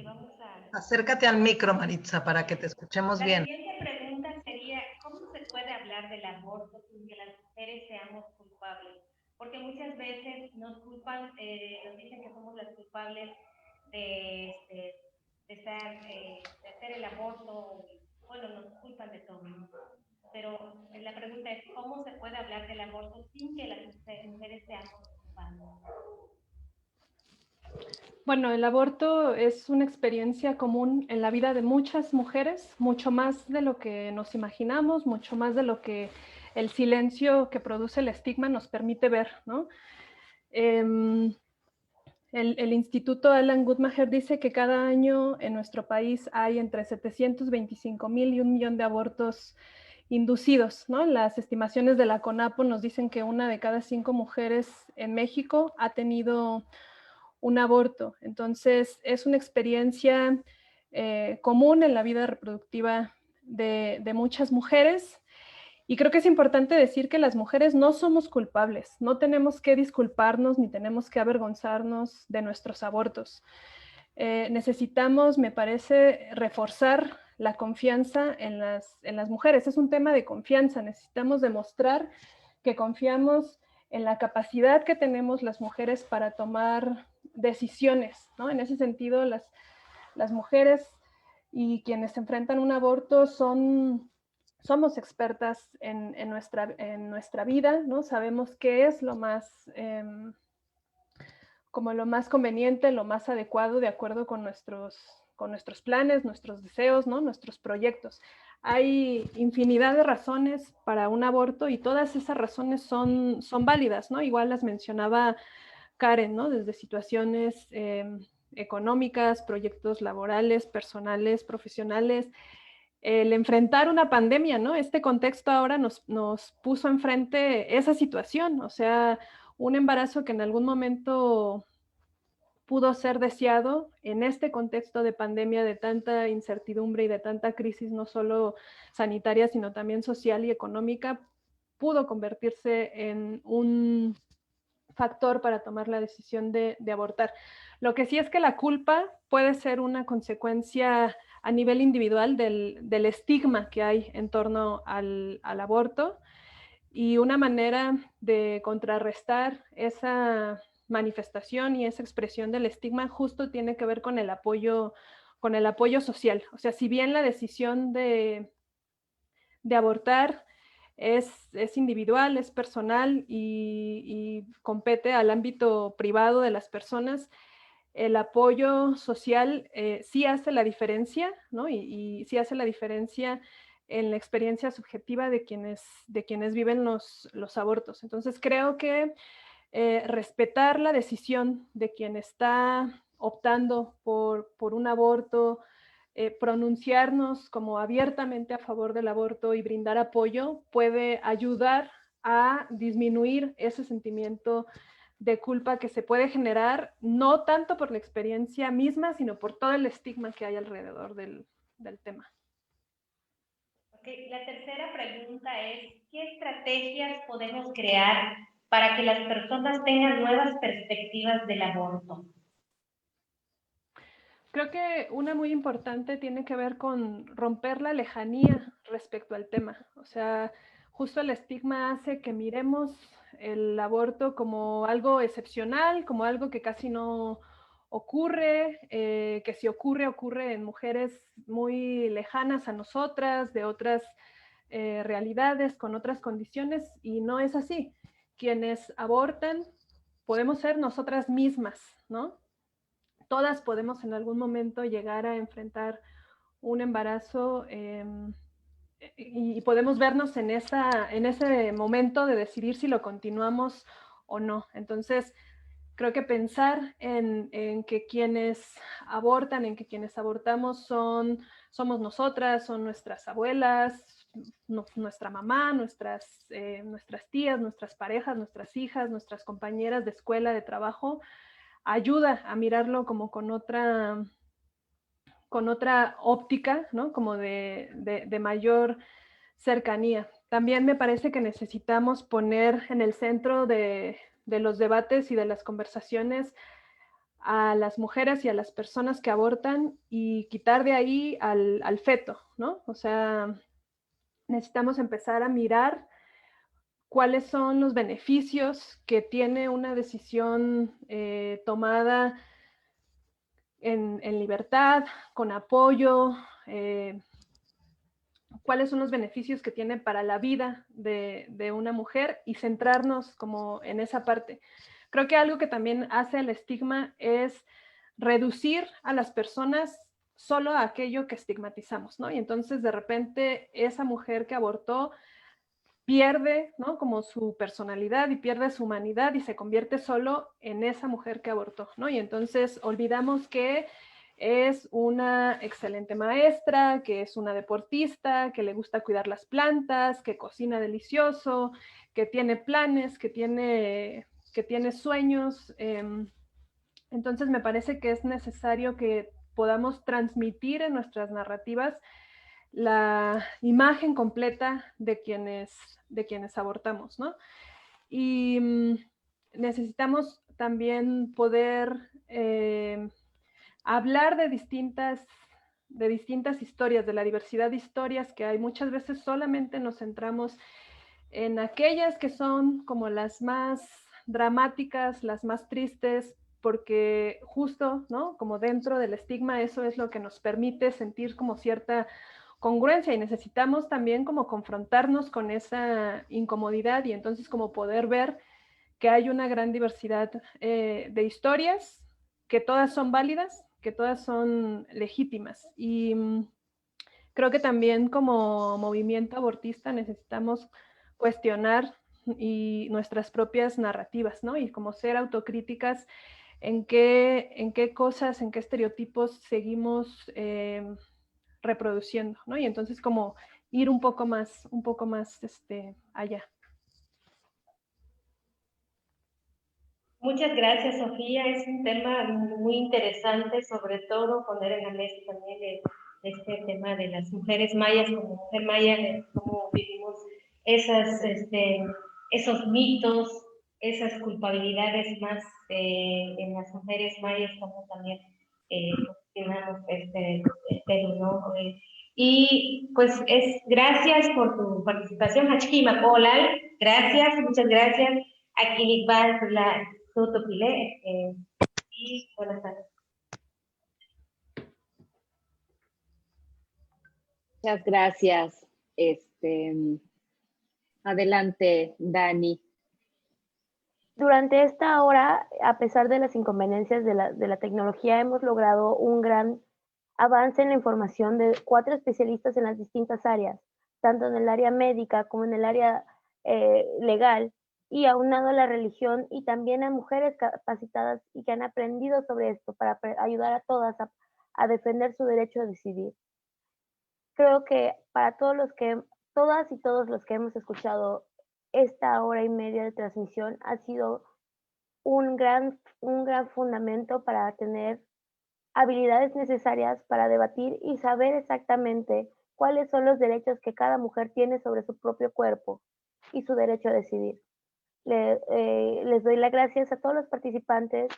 vamos a... Acércate al micro, Maritza, para que te escuchemos bien. La siguiente pregunta sería, ¿cómo se puede hablar del aborto sin que las mujeres seamos culpables? Porque muchas veces nos culpan, nos dicen que somos las culpables de hacer el aborto, bueno, nos culpan de todo, ¿no? Pero la pregunta es, ¿cómo se puede hablar del aborto sin que las mujeres seamos culpables? Bueno, el aborto es una experiencia común en la vida de muchas mujeres, mucho más de lo que nos imaginamos, mucho más de lo que el silencio que produce el estigma nos permite ver, ¿no? El Instituto Alan Guttmacher dice que cada año en nuestro país hay entre 725,000 y 1 millón de abortos inducidos, ¿no? Las estimaciones de la CONAPO nos dicen que 1 de cada 5 mujeres en México ha tenido un aborto. Entonces, es una experiencia común en la vida reproductiva de muchas mujeres. Y creo que es importante decir que las mujeres no somos culpables, no tenemos que disculparnos ni tenemos que avergonzarnos de nuestros abortos. Necesitamos, me parece, reforzar la confianza en las mujeres. Es un tema de confianza, necesitamos demostrar que confiamos en la capacidad que tenemos las mujeres para tomar decisiones, ¿no? En ese sentido, las mujeres y quienes enfrentan un aborto somos expertas en nuestra vida, ¿no? Sabemos qué es lo más, como lo más conveniente, lo más adecuado de acuerdo con nuestros planes, nuestros deseos, ¿no? Nuestros proyectos. Hay infinidad de razones para un aborto y todas esas razones son válidas, ¿no? Igual las mencionaba Karen, ¿no? Desde situaciones económicas, proyectos laborales, personales, profesionales, el enfrentar una pandemia, ¿no? Este contexto ahora nos puso enfrente esa situación, o sea, un embarazo que en algún momento pudo ser deseado en este contexto de pandemia, de tanta incertidumbre y de tanta crisis, no solo sanitaria, sino también social y económica, pudo convertirse en un factor para tomar la decisión de abortar. Lo que sí es que la culpa puede ser una consecuencia a nivel individual del estigma que hay en torno al aborto, y una manera de contrarrestar esa manifestación y esa expresión del estigma justo tiene que ver con el apoyo social. O sea, si bien la decisión de abortar es individual, es personal y compete al ámbito privado de las personas, el apoyo social sí hace la diferencia, ¿no? Y sí hace la diferencia en la experiencia subjetiva de quienes viven los abortos. Entonces creo que respetar la decisión de quien está optando por un aborto, pronunciarnos como abiertamente a favor del aborto y brindar apoyo puede ayudar a disminuir ese sentimiento de culpa que se puede generar, no tanto por la experiencia misma, sino por todo el estigma que hay alrededor del tema. Okay. La tercera pregunta es, ¿qué estrategias podemos crear para que las personas tengan nuevas perspectivas del aborto? Creo que una muy importante tiene que ver con romper la lejanía respecto al tema. O sea, justo el estigma hace que miremos el aborto como algo excepcional, como algo que casi no ocurre, que si ocurre, ocurre en mujeres muy lejanas a nosotras, de otras realidades, con otras condiciones, y no es así. Quienes abortan podemos ser nosotras mismas, ¿no? Todas podemos en algún momento llegar a enfrentar un embarazo y podemos vernos en ese momento de decidir si lo continuamos o no. Entonces, creo que pensar en que quienes abortan, en que quienes abortamos somos nosotras, son nuestras abuelas, nuestra mamá, nuestras tías, nuestras parejas, nuestras hijas, nuestras compañeras de escuela, de trabajo, ayuda a mirarlo como con otra óptica, ¿no? Como de mayor cercanía. También me parece que necesitamos poner en el centro de los debates y de las conversaciones a las mujeres y a las personas que abortan y quitar de ahí al feto, ¿no? O sea, necesitamos empezar a mirar cuáles son los beneficios que tiene una decisión tomada en libertad, con apoyo, cuáles son los beneficios que tiene para la vida de una mujer y centrarnos como en esa parte. Creo que algo que también hace el estigma es reducir a las personas solo a aquello que estigmatizamos, ¿no? Y entonces de repente esa mujer que abortó pierde, ¿no? Como su personalidad y pierde su humanidad y se convierte solo en esa mujer que abortó, ¿no? Y entonces olvidamos que es una excelente maestra, que es una deportista, que le gusta cuidar las plantas, que cocina delicioso, que tiene planes, que tiene sueños. Entonces me parece que es necesario que podamos transmitir en nuestras narrativas la imagen completa de quienes abortamos, ¿no? Y necesitamos también poder hablar de distintas historias, de la diversidad de historias que hay. Muchas veces solamente nos centramos en aquellas que son como las más dramáticas, las más tristes, porque justo, ¿no? Como dentro del estigma, eso es lo que nos permite sentir como cierta congruencia, y necesitamos también como confrontarnos con esa incomodidad y entonces como poder ver que hay una gran diversidad de historias, que todas son válidas, que todas son legítimas. Y creo que también como movimiento abortista necesitamos cuestionar nuestras propias narrativas, ¿no? Y como ser autocríticas en qué cosas, en qué estereotipos seguimos reproduciendo, ¿no? Y entonces como ir un poco más allá. Muchas gracias, Sofía. Es un tema muy interesante, sobre todo poner en la mesa también este tema de las mujeres mayas, como mujer maya, cómo vivimos esos mitos, esas culpabilidades más en las mujeres mayas, como también posicionamos ¿no? Y pues gracias por tu participación, Hachki Macolal. Gracias, muchas gracias. Aquí va la Tutopile y buenas tardes. Muchas gracias. Adelante, Dani. Durante esta hora, a pesar de las inconveniencias de la tecnología, hemos logrado un gran avance en la información de 4 especialistas en las distintas áreas, tanto en el área médica como en el área legal, y aunado a la religión y también a mujeres capacitadas y que han aprendido sobre esto para ayudar a todas a defender su derecho a decidir. Creo que para todas y todos los que hemos escuchado esta hora y media de transmisión ha sido un gran fundamento para tener habilidades necesarias para debatir y saber exactamente cuáles son los derechos que cada mujer tiene sobre su propio cuerpo y su derecho a decidir. Les doy las gracias a todos los participantes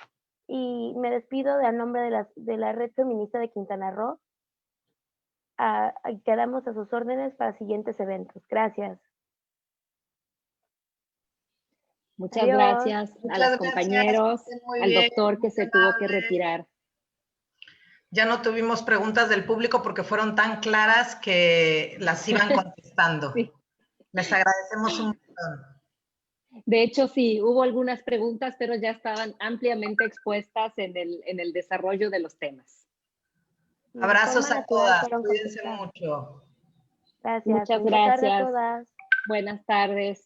y me despido a nombre de la Red Feminista de Quintana Roo. Quedamos a sus órdenes para siguientes eventos. Gracias. Muchas Adiós. Gracias a los compañeros, al doctor que se tuvo que retirar. Ya no tuvimos preguntas del público porque fueron tan claras que las iban contestando. Sí. Les agradecemos un montón. De hecho, sí, hubo algunas preguntas, pero ya estaban ampliamente expuestas en el desarrollo de los temas. Abrazos a todas, cuídense mucho. Gracias. Muchas gracias. Buenas tardes.